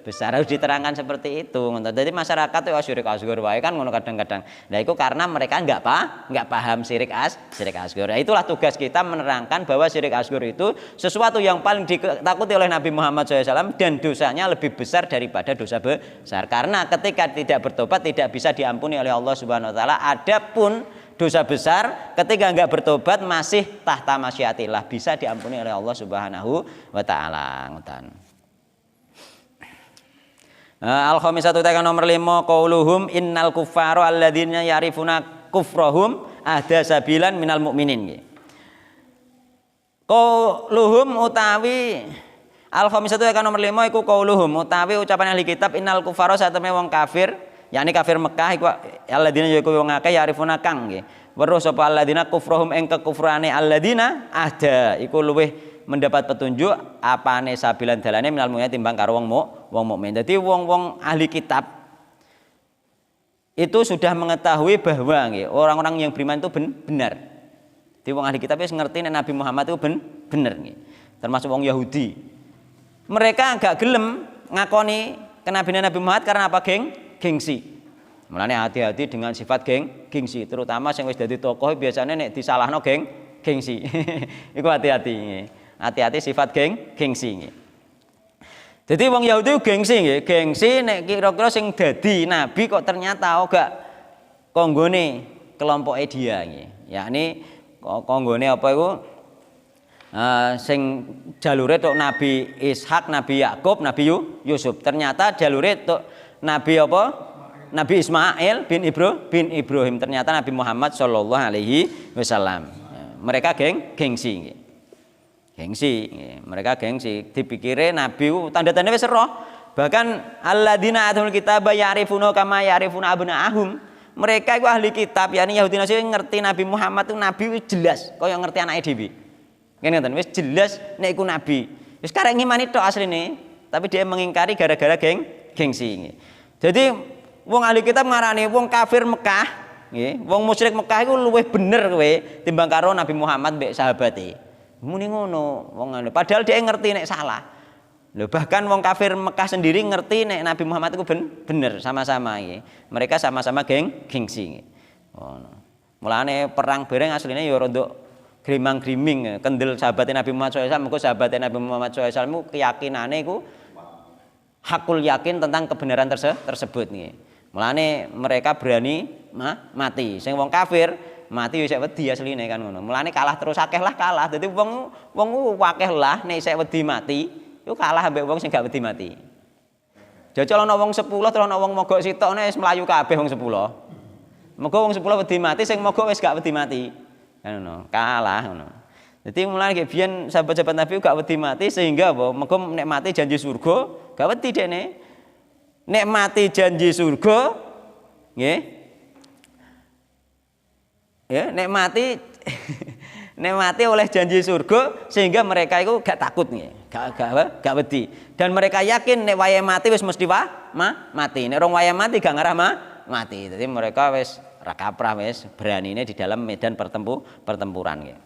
besar, harus diterangkan seperti itu. Jadi masyarakat itu syirik asghar wae kan ngono kadang-kadang. Nah itu karena mereka nggak paham syirik asghar. Nah, itulah tugas kita menerangkan bahwa syirik asghar itu sesuatu yang paling ditakuti oleh Nabi Muhammad SAW dan dosanya lebih besar daripada dosa besar. Karena ketika tidak bertobat tidak bisa diampuni oleh Allah Subhanahu Wa Taala. Adapun dosa besar ketika enggak bertobat masih tahta masyiatillah, bisa diampuni oleh Allah Subhanahu wa taala. Al-khamisatu tekan nomor 5, qauluhum innal kuffara alladzina ya'rifuna kufrahum ahda sabilan minal mu'minin. Qauluhum utawi al-khamisatu tekan nomor 5 iku qauluhum utawi ucapan ahli kitab innal kuffara satemene wong kafir, yakni kafir Mekah iku alladzina yaiku wong akeh ya'rifuna kang nggih. Weruh sapa alladzina kufrahum ing kekufrane alladzina ahda iku luweh mendapat petunjuk apane sabilan dalane minal mu'min timbang karo wong mukmin. Dadi wong-wong ahli kitab itu sudah mengetahui bahwa nggih orang-orang yang beriman itu benar. Jadi wong ahli kitab wis ngerti nek Nabi Muhammad itu bener nggih. Termasuk wong Yahudi. Mereka agak gelem ngakoni kenabian Nabi Muhammad karena apa? Gengsi. Mulane hati-hati dengan sifat gengsi, terutama sing wis dadi tokoh biasanya nek disalahno gengsi. Iku hati-hati nggih. Hati-hati sifat gengsi. Jadi wong Yahudi gengsi nggih, gengsi nek kira-kira sing dadi nabi kok ternyata gak konggone kelompoke dia nggih. Yakni konggone apa iku? Sing jalure tok Nabi Ishak, Nabi Yakub, Nabi Yusuf. Ternyata jalure tok Nabi apa? Nabi Ismail bin Ibrahim. Ternyata Nabi Muhammad sallallahu alaihi wasallam. Mereka gengsi nggih. Mereka gengsi, dipikire nabi tanda-tanda wis roh. Bahkan alladzina atul kitaba ya'rifuna kama ya'rifuna abna'ahum. Mereka itu ahli kitab, yakni Yahudi Nasrani ngerti Nabi Muhammad itu nabi jelas, kaya ngerti anake dhewe. Kene ngoten wis jelas nek iku nabi. Wis karek ngimani tok asline, tapi dia mengingkari gara-gara gengsi. Jadi wong ahli kitab ngarani wong kafir Mekah, nggih, wong musyrik Mekah iku luwih bener kowe timbang karo Nabi Muhammad mbek sahabate. Muni ngono wong ngene. Padahal dia ngerti nek salah. Loh, bahkan wong kafir Mekah sendiri ngerti nek Nabi Muhammad itu bener sama-sama nggih. Mereka sama-sama gengsi. Ngono. Mulane perang bareng asline ya rada grimang-griming kendel sahabatnya Nabi Muhammad SAW. Mengko sahabatnya Nabi Muhammad SAW keyakinane iku hakul yakin tentang kebenaran tersebut nggih. Mulane mereka berani mati. Sing wong kafir mati wis wedi asline kan ngono. Mulane kalah terus akeh lah kalah. Dadi wong akeh lah nek isih wedi mati. Yo kalah ambek wong sing gak wedi mati. Jajal ana wong 10 terus ana wong mogok sitok wis mlayu kabeh wong 10. Muga wong 10 wedi mati sing mogok wis gak wedi mati. Ngono, kalah ngono. Dadi mulane nggih biyen sahabat-sahabat Nabi gak wedi mati sehingga apa? Muga nek mati janji surga, gak wedi dekne. Nek mati janji surga nggih. Ya, nek mati nek mati oleh janji surga sehingga mereka itu gak takut nih, gak wedi. Dan mereka yakin nek wayahe mati wis mesti mati. Nek rong wayahe mati gak ngarah mati. Jadi mereka wis ra kaprah wis beranine di dalam medan pertempuran nggih.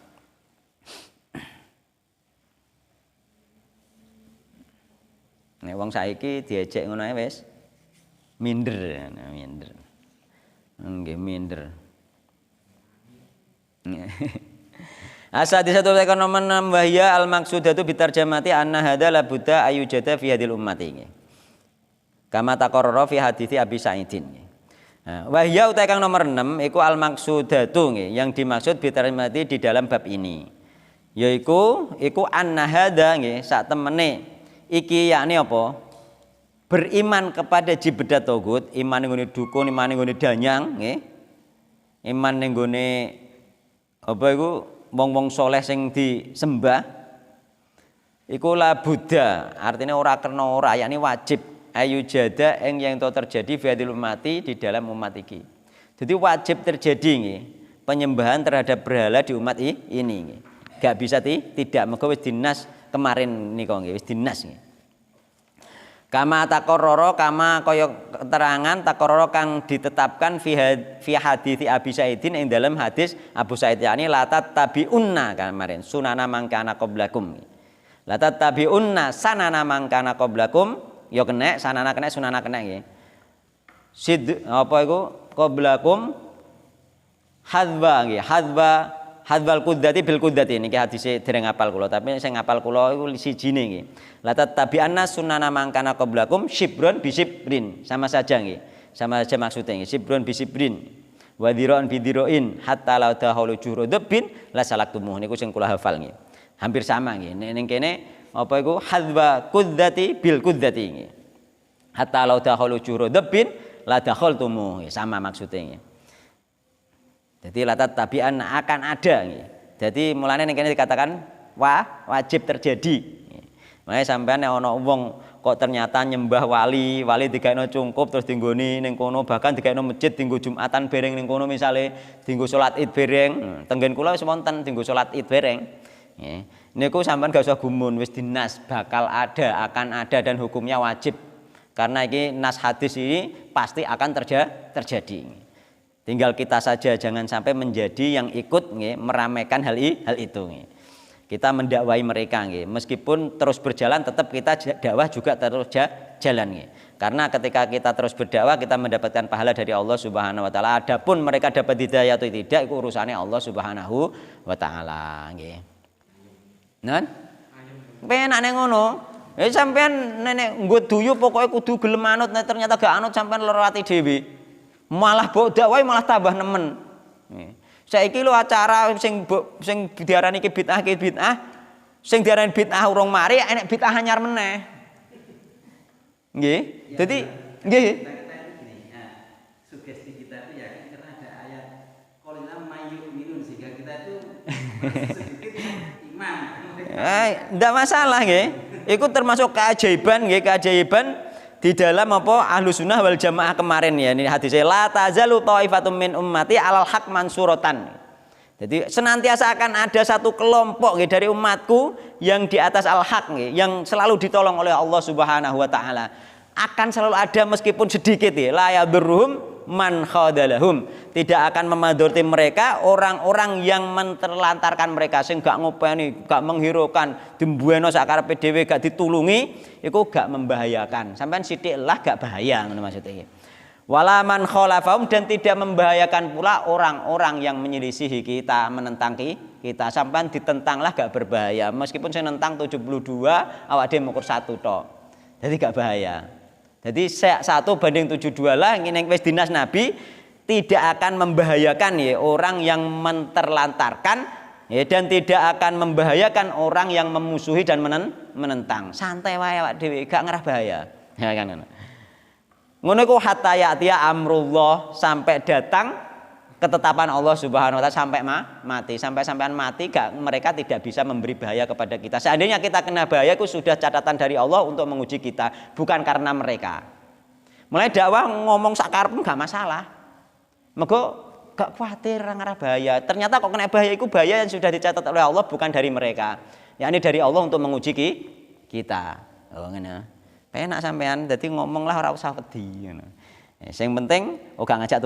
Nek wong saiki diejek ngono ae wis minder. Nggih minder. Asadisatu ekonomen wahya al maksudatu bitarjamati anna hadza la budda ayujada fi hadil ummati. Kama taqarrara fi hadithi Abi Sa'idin. Wahya utai kang nomor 6 iku al maksudatu nggih, yang dimaksud bitarjamati di dalam bab ini. Yaiku anna hadza nggih, sak temene iki yakni apa? Beriman kepada jibedat togut, iman ning gone dukun, iman ning gone danyang nggih. Iman ning gone apa iku wong-wong soleh sing disembah iku la buddha, artinya ora kena ora, yakni wajib ayu jada yang to terjadi fiadil umati di dalam umat iki. Jadi wajib terjadi nggih penyembahan terhadap berhala di umat ini nggih. Gak bisa tidak, mergo wis dinas kemarin nika nggih, wis dinas nggih. Kama taqarrara, kama kaya keterangan taqarrara kang ditetapkan fi hadits Abi Sa'idin ing dalam hadis Abu Sa'id yakni la tabiunna kemarin sunana mangkana qablakum. La tabiunna sanana mangkana qablakum ya kena sanana kena sunana kena nggih. Sid apa iku qablakum hadwa nggih, hadwal kudzati bil kudzati niki hadise dereng apal kula, tapi sing apal kula iku sijine nggih. La tabi'anna sunana mangkana qablakum shibron bisibrin, sama saja nggih. Sama saja maksudnya nggih. Shibron bisibrin wa dhira'an bidhira'in hatta la dahulu juhrudabbin la salaktumuh niku sing kula hafal nggih. Hampir sama nggih. Ning kene apa iku hadwa kudzati bil kudzati nggih. Hatta la dahulu juhrudabbin la dakhaltumuh, sama maksudnya nggih. Jadi latat tabian akan ada nggih. Jadi mulane ning kene dikatakan wajib terjadi. Makanya sampean nek ana wong kok ternyata nyembah wali digaekno cungkup terus dinggoni ning kono, bahkan digaekno masjid dinggo Jumatan bereng ning kono misale dinggo salat Id bereng. Tenggen kula wis wonten dinggo salat Id bereng. Nggih. Niku sampean gak usah gumun, wis dinas bakal ada, akan ada dan hukumnya wajib. Karena ini nas hadis ini pasti akan terjadi. Tinggal kita saja jangan sampai menjadi yang ikut nggih, meramaikan hal itu nggih. Kita mendakwai mereka nggih. Meskipun terus berjalan tetap kita dakwah juga terus jalan nggih. Karena ketika kita terus berdakwah kita mendapatkan pahala dari Allah Subhanahu wa taala. Adapun mereka dapat hidayah atau tidak itu urusannya Allah Subhanahu wa taala nggih. Nan? Penake ngono. Ya sampean nenek nggo duyu pokoke kudu gelem anut, nek ternyata gak anut sampean lara ati dhewe. Malah mbok dakwah malah tambah nemen. Nggih. Saiki lho acara sing diarani ki bid'ah, sing diarani bid'ah urung mari enek bid'ah anyar meneh. Nggih. Dadi nggih. Sugesti kita itu ya karena ada ayat qulina mayyu'minun sehingga kita itu sedikit iman. Ndak masalah nggih. Iku termasuk keajaiban nggih, keajaiban di dalam apa Ahlus Sunnah wal Jamaah kemarin ya, ini hadisnya la tazalu thaifatum min ummati alal haq mansuratan. Jadi senantiasa akan ada satu kelompok dari umatku yang di atas al-haq, yang selalu ditolong oleh Allah Subhanahu wa taala. Akan selalu ada meskipun sedikit, la yadurruhum man khadalahum. Tidak akan memadorti mereka orang-orang yang menterlantarkan mereka, sing gak ngopeni, gak menghiraukan, dimbueno sakarepe dhewe, gak ditulungi, iku gak membahayakan. Sampeyan sithik lah gak bahaya ngono maksudnya. Wala man khalafahum, dan tidak membahayakan pula orang-orang yang menyelisihi kita, menentang kita. Sampean ditentanglah gak berbahaya. Meskipun saya nentang 72, awak dhewe ngukur 1 tok. Jadi gak bahaya. Jadi 1 banding 72 lah ngene wis dinas Nabi, tidak akan membahayakan ya orang yang menterlantarkan ya, dan tidak akan membahayakan orang yang memusuhi dan menentang. Santai wae awak dhewe, gak ngerah bahaya. Ya kan. Ngono iku hatta ya'tiya amrullah, sampai datang ketetapan Allah Subhanahu wa taala, sampai mati. Sampai-sampean mati mereka tidak bisa memberi bahaya kepada kita. Seandainya kita kena bahaya, itu sudah catatan dari Allah untuk menguji kita, bukan karena mereka. Mulai dakwah ngomong sakarep enggak masalah. Mergo gak khawatir ngarah bahaya. Ternyata kok kena bahaya, itu bahaya yang sudah dicatat oleh Allah, bukan dari mereka. Yakni dari Allah untuk menguji kita. Oh ngene. Penak sampean, jadi ngomonglah ora usah wedi ngono. Sing penting ora ngajak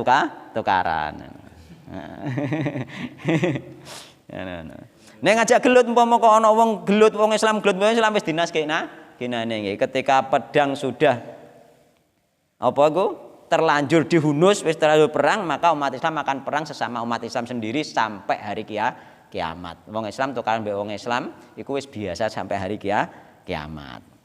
tukaran. Nek ngajak gelut umpama kok ana wong gelut, wong Islam gelut, wong Islam wis dinas kinane nggih. Ketika pedang sudah terlanjur dihunus, wis terlanjur perang, maka umat Islam akan perang sesama umat Islam sendiri sampai hari kiamat. Wong Islam tukaran mbek wong Islam iku wis biasa sampai hari kiamat.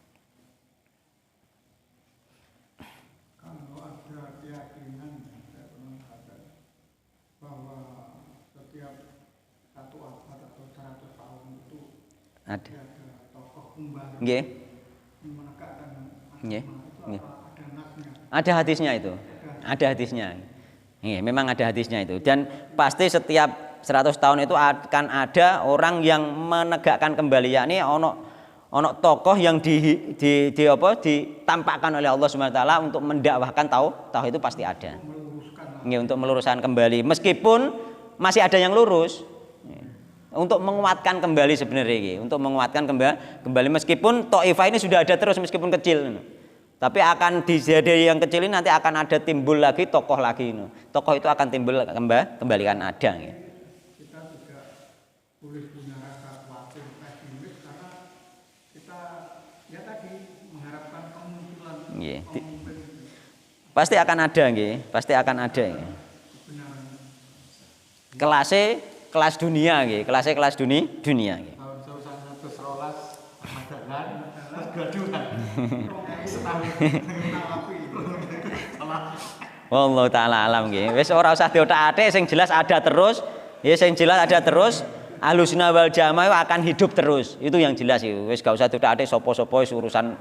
Ada. Nggih. Nggih. Nggih. Ada hadisnya itu. Ada hadisnya. Nggih, memang ada hadisnya itu. Dan pasti setiap 100 tahun itu akan ada orang yang menegakkan kembali, yakni ono tokoh yang ditampakkan oleh Allah Subhanahu wa taala untuk mendakwahkan tauhid, itu pasti ada. Nggih, untuk meluruskan kembali. Meskipun masih ada yang lurus. Untuk menguatkan kembali sebenarnya ini, untuk menguatkan kembali meskipun Taifah ini sudah ada terus meskipun kecil, tapi akan dijadi yang kecil ini nanti akan ada timbul lagi tokoh lagi, tokoh itu akan timbul kembalikan ada. Ya. Kita tidak boleh punya rasa khawatir pesimis karena kita ya tadi mengharapkan kemunculan pemimpin. Pasti akan ada, pasti akan ada. Kelas dunia nggih, kelas dunia nggih. Tahun 1912 Madalan terus graduan. Wallahu taala alam nggih. Wis ora usah diotak-atik, sing jelas ada terus. Ya sing jelas ada terus. Ahlussunnah wal Jamaah akan hidup terus. Itu yang jelas itu. Wis gak usah diotak-atik sapa-sapa wis urusan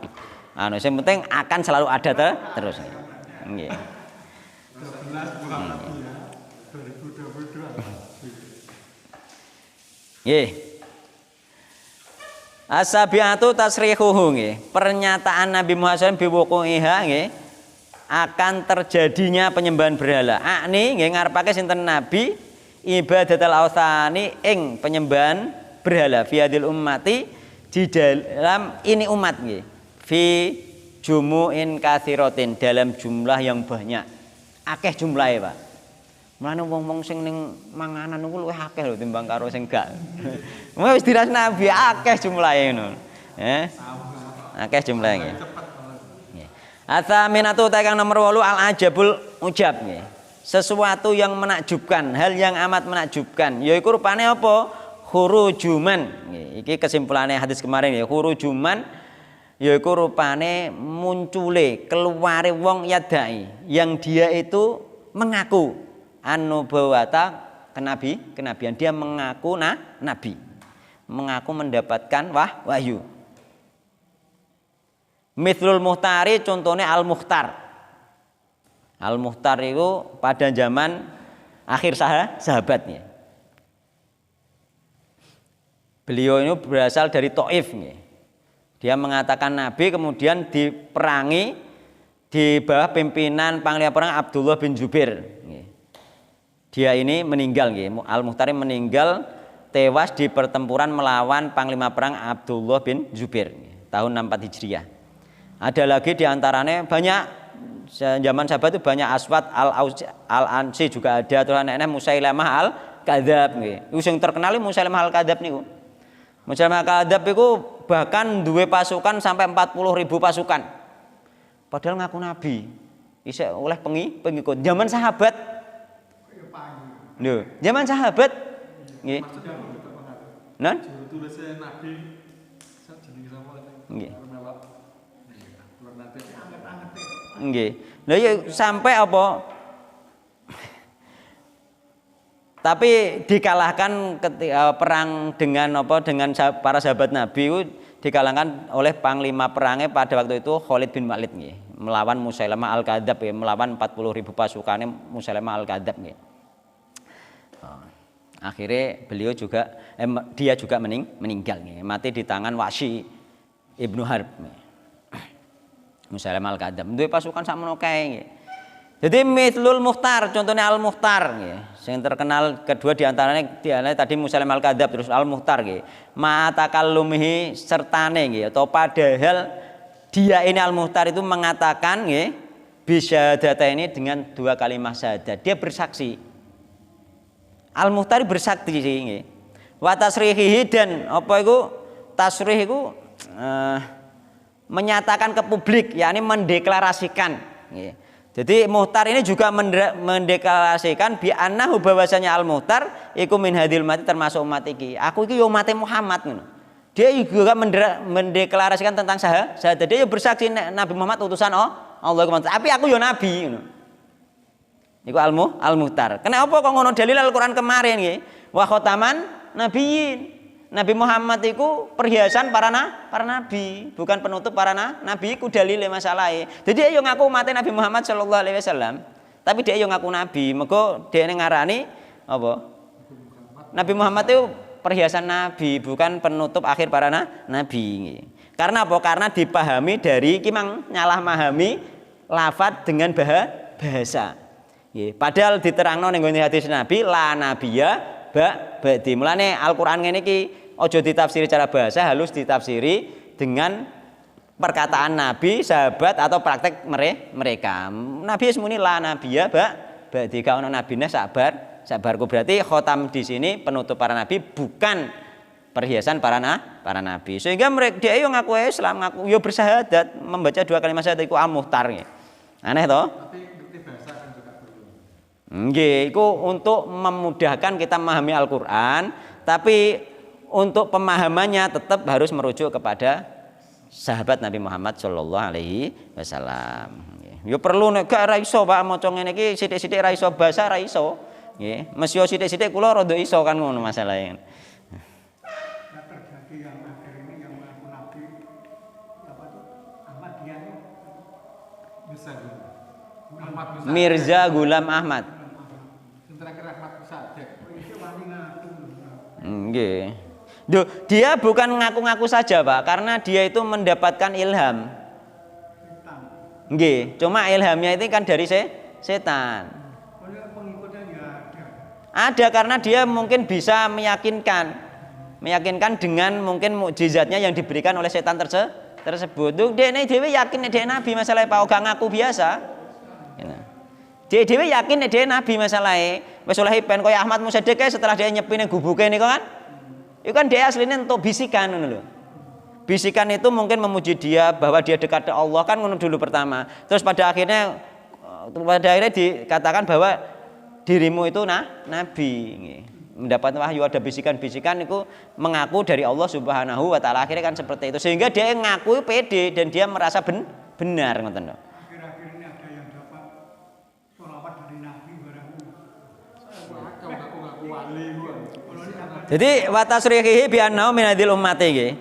sing penting akan selalu ada terus. Nggih. 2022. Nggih. As-sabiatu tasrihuhu nggih. Pernyataan Nabi Muhammad biwuqu'iha nggih akan terjadinya penyembahan berhala. Akni nggih ngarepake sinten Nabi ibadatul autsani ing penyembahan berhala fi hadil ummati di dalam ini umat nggih. Fi jumu'in katsiratin, dalam jumlah yang banyak. Akeh jumlahe, Pak. Mulane wong-wong sing ning manganan niku luwih akeh lho timbang karo sing gak. Wis diras Nabi akeh jumlahe ngono. Akeh jumlahe nggih. Nggih. Atsaminatu takang nomor 8 al-ajabul ujab nggih. Sesuatu yang menakjubkan, hal yang amat menakjubkan. Yaiku rupane apa? Khurujuman. Nggih, iki kesimpulannya hadis kemarin ya. Khurujuman yaiku rupane muncule keluare wong yadai yang dia itu mengaku an-nubuwata kenabian, dia mengaku nabi, mengaku mendapatkan wahyu. Mithlul muhtari, contohnya al-muhtar. Al-muhtar itu pada zaman akhir sahabatnya. Beliau ini berasal dari Taif. Dia mengatakan nabi, kemudian diperangi di bawah pimpinan panglima perang Abdullah bin Zubair. Dia ini meninggal nggih. Al-Mukhtar meninggal tewas di pertempuran melawan panglima perang Abdullah bin Zubair tahun 64 Hijriah. Ada lagi diantaranya banyak zaman sahabat itu banyak Aswad Al-Ansi juga ada, terus anaknya Musailamah Al-Kadzab nggih. Sing terkenal Musailamah Al-Kadzab niku. Musailamah Al-Kadzab iku bahkan duwe pasukan sampai 40.000 pasukan. Padahal ngaku nabi. Isih oleh pengikut. Zaman sahabat. Lho, zaman sahabat nggih. Nah, tulisnya nabi jenenge sapa nggih. melok. Nggih. Lha ya sampai apa? Tapi dikalahkan ketika perang dengan apa dengan para sahabat Nabi itu dikalahkan oleh panglima perangnya pada waktu itu Khalid bin Walid nggih, melawan Musailamah Al-Kadzab ya, melawan 40.000 pasukannya Musailamah Al-Kadzab nggih. Akhirnya beliau juga dia juga meninggal nggih, mati di tangan Wahsy Ibnu Harb. Musailamah Al-Kadzab duwe pasukan sakmono kae nggih. Jadi mithlul Mukhtar, contohnya Al-Mukhtar nggih. Sing terkenal kedua diantaranya tadi Musailamah Al-Kadzab terus Al-Mukhtar nggih. Ma'atakallumihi sertane nggih atau padahal dia ini Al-Mukhtar itu mengatakan nggih bisyahadata ini dengan 2 kalimat syahadat. Dia bersaksi. Al-Mukhtar bersaksi nggih. Wa tasrihihi dan apa iku tasrih iku menyatakan ke publik, yakni mendeklarasikan nggih. Jadi Mukhtar ini juga mendeklarasikan bi annahu bahwasanya Al-Mukhtar iku min hadil mati termasuk umat iki. Aku iki yo umat Muhammad ngono. Dia juga mendeklarasikan tentang syahadat. Dia bersaksi Nabi Muhammad utusan Allah, tapi aku yo nabi ngono. Iku Al-Mukhtar. Kenapa kok ngono dalil Al-Qur'an kemarin nggih? Wa khataman nabiyyin. Nabi Muhammad itu perhiasan para nabi, bukan penutup para nabi. Iku dalile masalahe. Jadi yo ngaku umat Nabi Muhammad sallallahu alaihi wasallam, tapi dia yo ngaku nabi. Mergo dhekne ngarani apa? Nabi Muhammad itu perhiasan nabi, bukan penutup akhir para nabi. Karena apa? Karena dipahami dari kimang nyalah memahami lafadz dengan bahasa. Padahal diterangno ning hadis Nabi la nabiyya ba'di. Mulane Al-Qur'an ngene iki aja ditafsiri secara bahasa, halus ditafsiri dengan perkataan Nabi, sahabat atau praktek mereka. Nabi muni la nabiyya ba'di, ka ono nabine sabarku. Berarti khotam di sini penutup para nabi, bukan perhiasan para nabi. Sehingga mereka dia yo ngaku Islam, ngaku yo bersyahadat, membaca 2 kalimat syahadat iku Al-Mukhtar. Aneh toh? Nggih, itu untuk memudahkan kita memahami Al-Qur'an, tapi untuk pemahamannya tetap harus merujuk kepada sahabat Nabi Muhammad sallallahu alaihi wasallam. Ya perlu nek gak ra iso Pak maca ngene iki sithik-sithik ra iso basa ra iso. Nggih, mesti sithik-sithik kula rada iso kan ngono masalahe. Terjadi yang akhir ini yang mengaku nabi apa tuh Ahmadiyah Mirza Ghulam Ahmad. Terakhir Ahmad Sadek. Nggih. Duh, dia bukan ngaku-ngaku saja, Pak, karena dia itu mendapatkan ilham. Nggih, cuma ilhamnya itu kan dari setan. Ada karena dia mungkin bisa meyakinkan dengan mungkin mukjizatnya yang diberikan oleh setan tersebut. Duh, dene dhewe yakin nek nabi masalah Pak gak ngaku biasa. Dia dhewe yakin nek nabi masalahe. Wis oleh pen kaya Ahmad Musaddiq setelah dia nyepi ning gubuke niku kan. Itu kan dia aslinya untuk bisikan ngono lho. Bisikan itu mungkin memuji dia bahwa dia dekat dengan Allah kan ngono dulu pertama. Terus pada akhirnya dikatakan bahwa dirimu itu nabi. Mendapat wahyu ada bisikan-bisikan itu mengaku dari Allah Subhanahu wa taala. Akhirnya kan seperti itu. Sehingga dia ngaku pede dan dia merasa benar ngoten lho. Jadi watasrihihi bi annahu min hadil ummati nggih.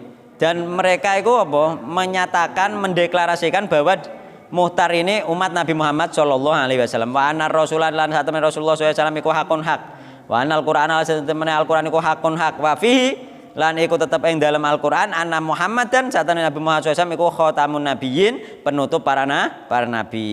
Dan mereka itu apa? Menyatakan mendeklarasikan bahwa Mukhtar ini umat Nabi Muhammad sallallahu alaihi wasallam. Wa anna rasulullah lan satene Rasulullah sallallahu alaihi wasallam iku hakun hak. Wa annal Qur'ana satene Al-Qur'an iku hakun hak. Wa fihi lan iku tetep ing dalam Al-Qur'an anna Muhammadan satene Nabi Muhammad sallallahu alaihi wasallam iku khatamun nabiyyin, penutup para nabi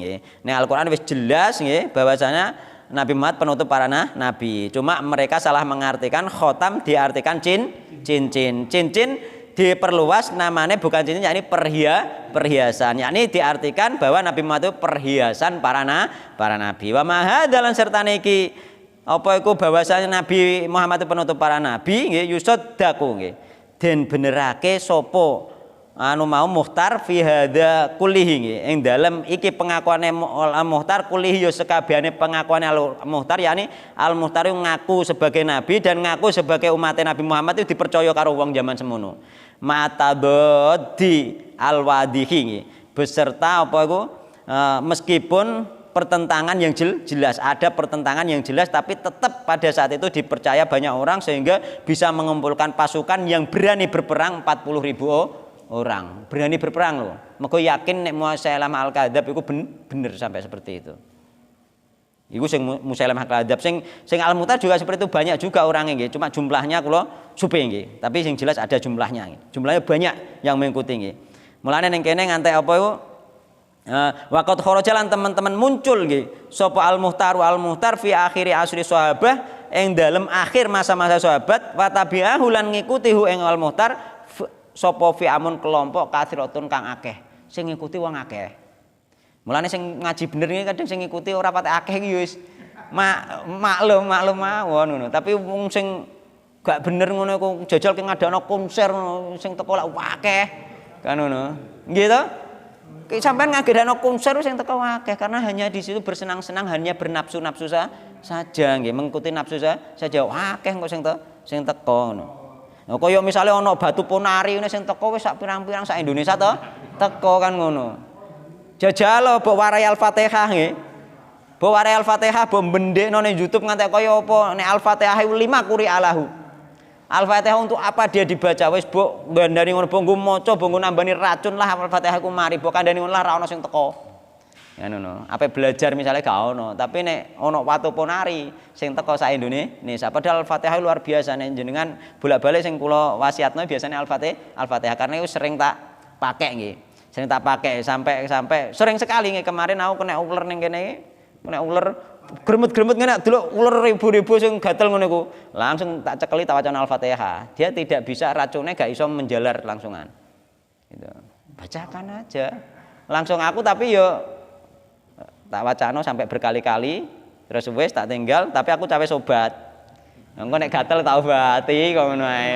nggih. Ning Al-Qur'an wis jelas nggih bahwasanya Nabi Muhammad penutup para nabi. Cuma mereka salah mengartikan khotam diartikan cincin. Cincin diperluas namanya bukan cincin, yakni perhiasan. Yakni diartikan bahwa Nabi Muhammad itu perhiasan para nabi. Wa ma hadalan serta niki apa iku bahwasanya Nabi Muhammad itu penutup para nabi nggih yusaddaku nggih. Den benerake sapa anu mau muhtar fi hadza kullihi nggih ing dalem iki pengakuane muhtar kullihi ya sekabehane pengakuane muhtar yakni al muhtar ngaku sebagai nabi dan ngaku sebagai umat Nabi Muhammad itu dipercaya karo wong zaman semono matadodi al wadihi nggih beserta apa iku meskipun pertentangan yang jelas ada pertentangan yang jelas tapi tetap pada saat itu dipercaya banyak orang sehingga bisa mengumpulkan pasukan yang berani berperang 40.000 orang berani berperang loh. Mergo yakin nek Musailamah al-Kadzab iku bener sampai seperti itu. Iku sing Musailamah al-Kadzab sing al-Mu'tad juga seperti itu banyak juga orangnya nggih. Cuma jumlahnya kula supe nggih. Tapi sing jelas ada jumlahnya nggih. Jumlahnya banyak yang mengikuti nggih. Mulane ning kene ngantek apa iku waqat kharajalan teman-teman muncul nggih sapa al-Muhtar fi akhiri asri sahabah ing dalem akhir masa-masa sahabat wa tabi'ahu lan ngikuti hu ing al-Muhtar sapa fi amun kelompok kathiratun kang akeh sing ngikuti wong akeh. Mulane sing ngaji bener iki kadang sing ngikuti ora patek akeh iki wis maklum mawon ngono. Tapi wong sing gak bener ngono iku jajal ki ngadakno konser sing teko lak akeh kan ngono. Nggih to? Ki sampean ngagedakno konser sing teko akeh karena hanya di situ bersenang-senang hanya bernafsu-nafsu saja nggih mengikuti nafsu saja akeh kok sing teko ngono. Nah, kaya misalnya ono batu ponari ini sing teko wis sak pirang-pirang sak Indonesia to teko kan ngono. Jajal mbok warai Al-Fatihah nggih. Mbok warai Al-Fatihah mbok bendekno ning YouTube nganti kaya apa nek Al-Fatihah 5 quri alahu. Al-Fatihah untuk apa dia dibaca wis mbok gandani ngono mbok nggo maca mbok nambani racun lah Al-Fatihah ku mari mbok kandhani ngono lah ra ono sing teko. Ya ngono. Apa belajar misalnya gak ono, tapi nek ono watu ponari sing teko sak Indonesia. Padahal Al-Fatihah luar biasa nek jenengan bolak-balik sing kula wasiatno biasanya Al-Fatihah karena itu sering tak pakai nggih. Sering tak pakai sampai sering sekali nggih kemarin aku kena uler ning kene kena uler gremut-gremut ngene delok uler ribu-ribu sing gatel ngono iku. Langsung tak cekeli tak wacana Al-Fatihah. Dia tidak bisa racunnya gak iso menjalar langsungan. Gitu. Bacakan aja. Langsung aku tapi yo tak wacano sampai berkali-kali terus wis tak tinggal tapi aku cawe sobat. Engko nek gatel tak obati kok ngono ae.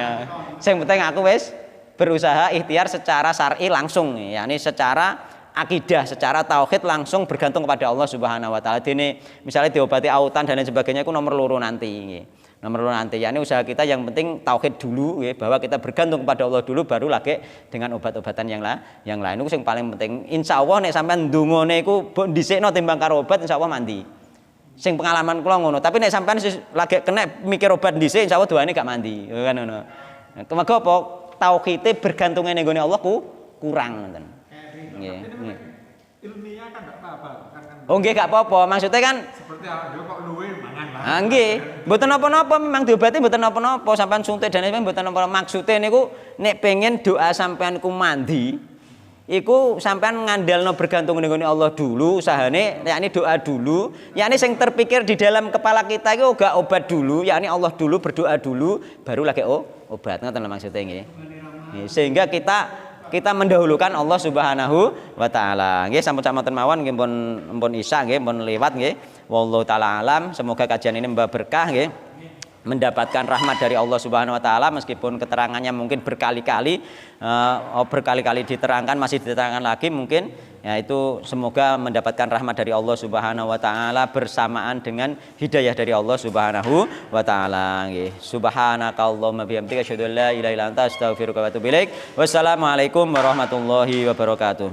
Sing penting aku wis berusaha ikhtiar secara syar'i langsung yakni secara akidah, secara tauhid langsung bergantung kepada Allah Subhanahu wa taala. Dene misalnya diobati autan dan lain sebagainya itu nomor loro nanti nggih. Nomor loro nanti yakni usaha kita yang penting tauhid dulu nggih bahwa kita bergantung kepada Allah dulu baru lagi dengan obat-obatan yang lain. Itu yang paling penting. Insyaallah nek sampean ndongone iku dhisikno timbang karo obat insyaallah mandi. Sing pengalaman kula ngono. Tapi nek sampean lagi kena mikir obat dhisik insyaallah doane gak mandi. Kan ngono. Kemego apa tauhide bergantunge ning gone Allah kurang ngoten. Nggih. Ilmiah kan enggak apa-apa kan. Oh nggih gak apa-apa. Maksudnya kan Seperti awake kok luwe mangan lah. Ah nggih, mboten napa-napa memang diobati mboten napa-napa sampean suntik dan lain-lain mboten napa-napa. Maksude niku nek pengen doa sampean ku mandi iku sampean ngandalno bergantung ning Allah dulu usahane yakni doa dulu, yakni sing terpikir di dalam kepala kita iku gak obat dulu, yakni Allah dulu berdoa dulu baru lagi obat ngoten maksudnya nggih. Sehingga kita mendahulukan Allah Subhanahu wa taala. Nggih sampun sampun mawon nggih pun isya nggih pun lewat nggih. Wallahu taala alam. Semoga kajian ini membawa berkah nggih. Mendapatkan rahmat dari Allah Subhanahu wa taala meskipun keterangannya mungkin berkali-kali diterangkan masih diterangkan lagi mungkin ya itu semoga mendapatkan rahmat dari Allah Subhanahu wa taala bersamaan dengan hidayah dari Allah Subhanahu wa taala nggih. Subhanakallahumma bihamdika asyhadu an la ilaha illa anta astaghfiruka wa atubu ilaik. Wassalamualaikum warahmatullahi wabarakatuh.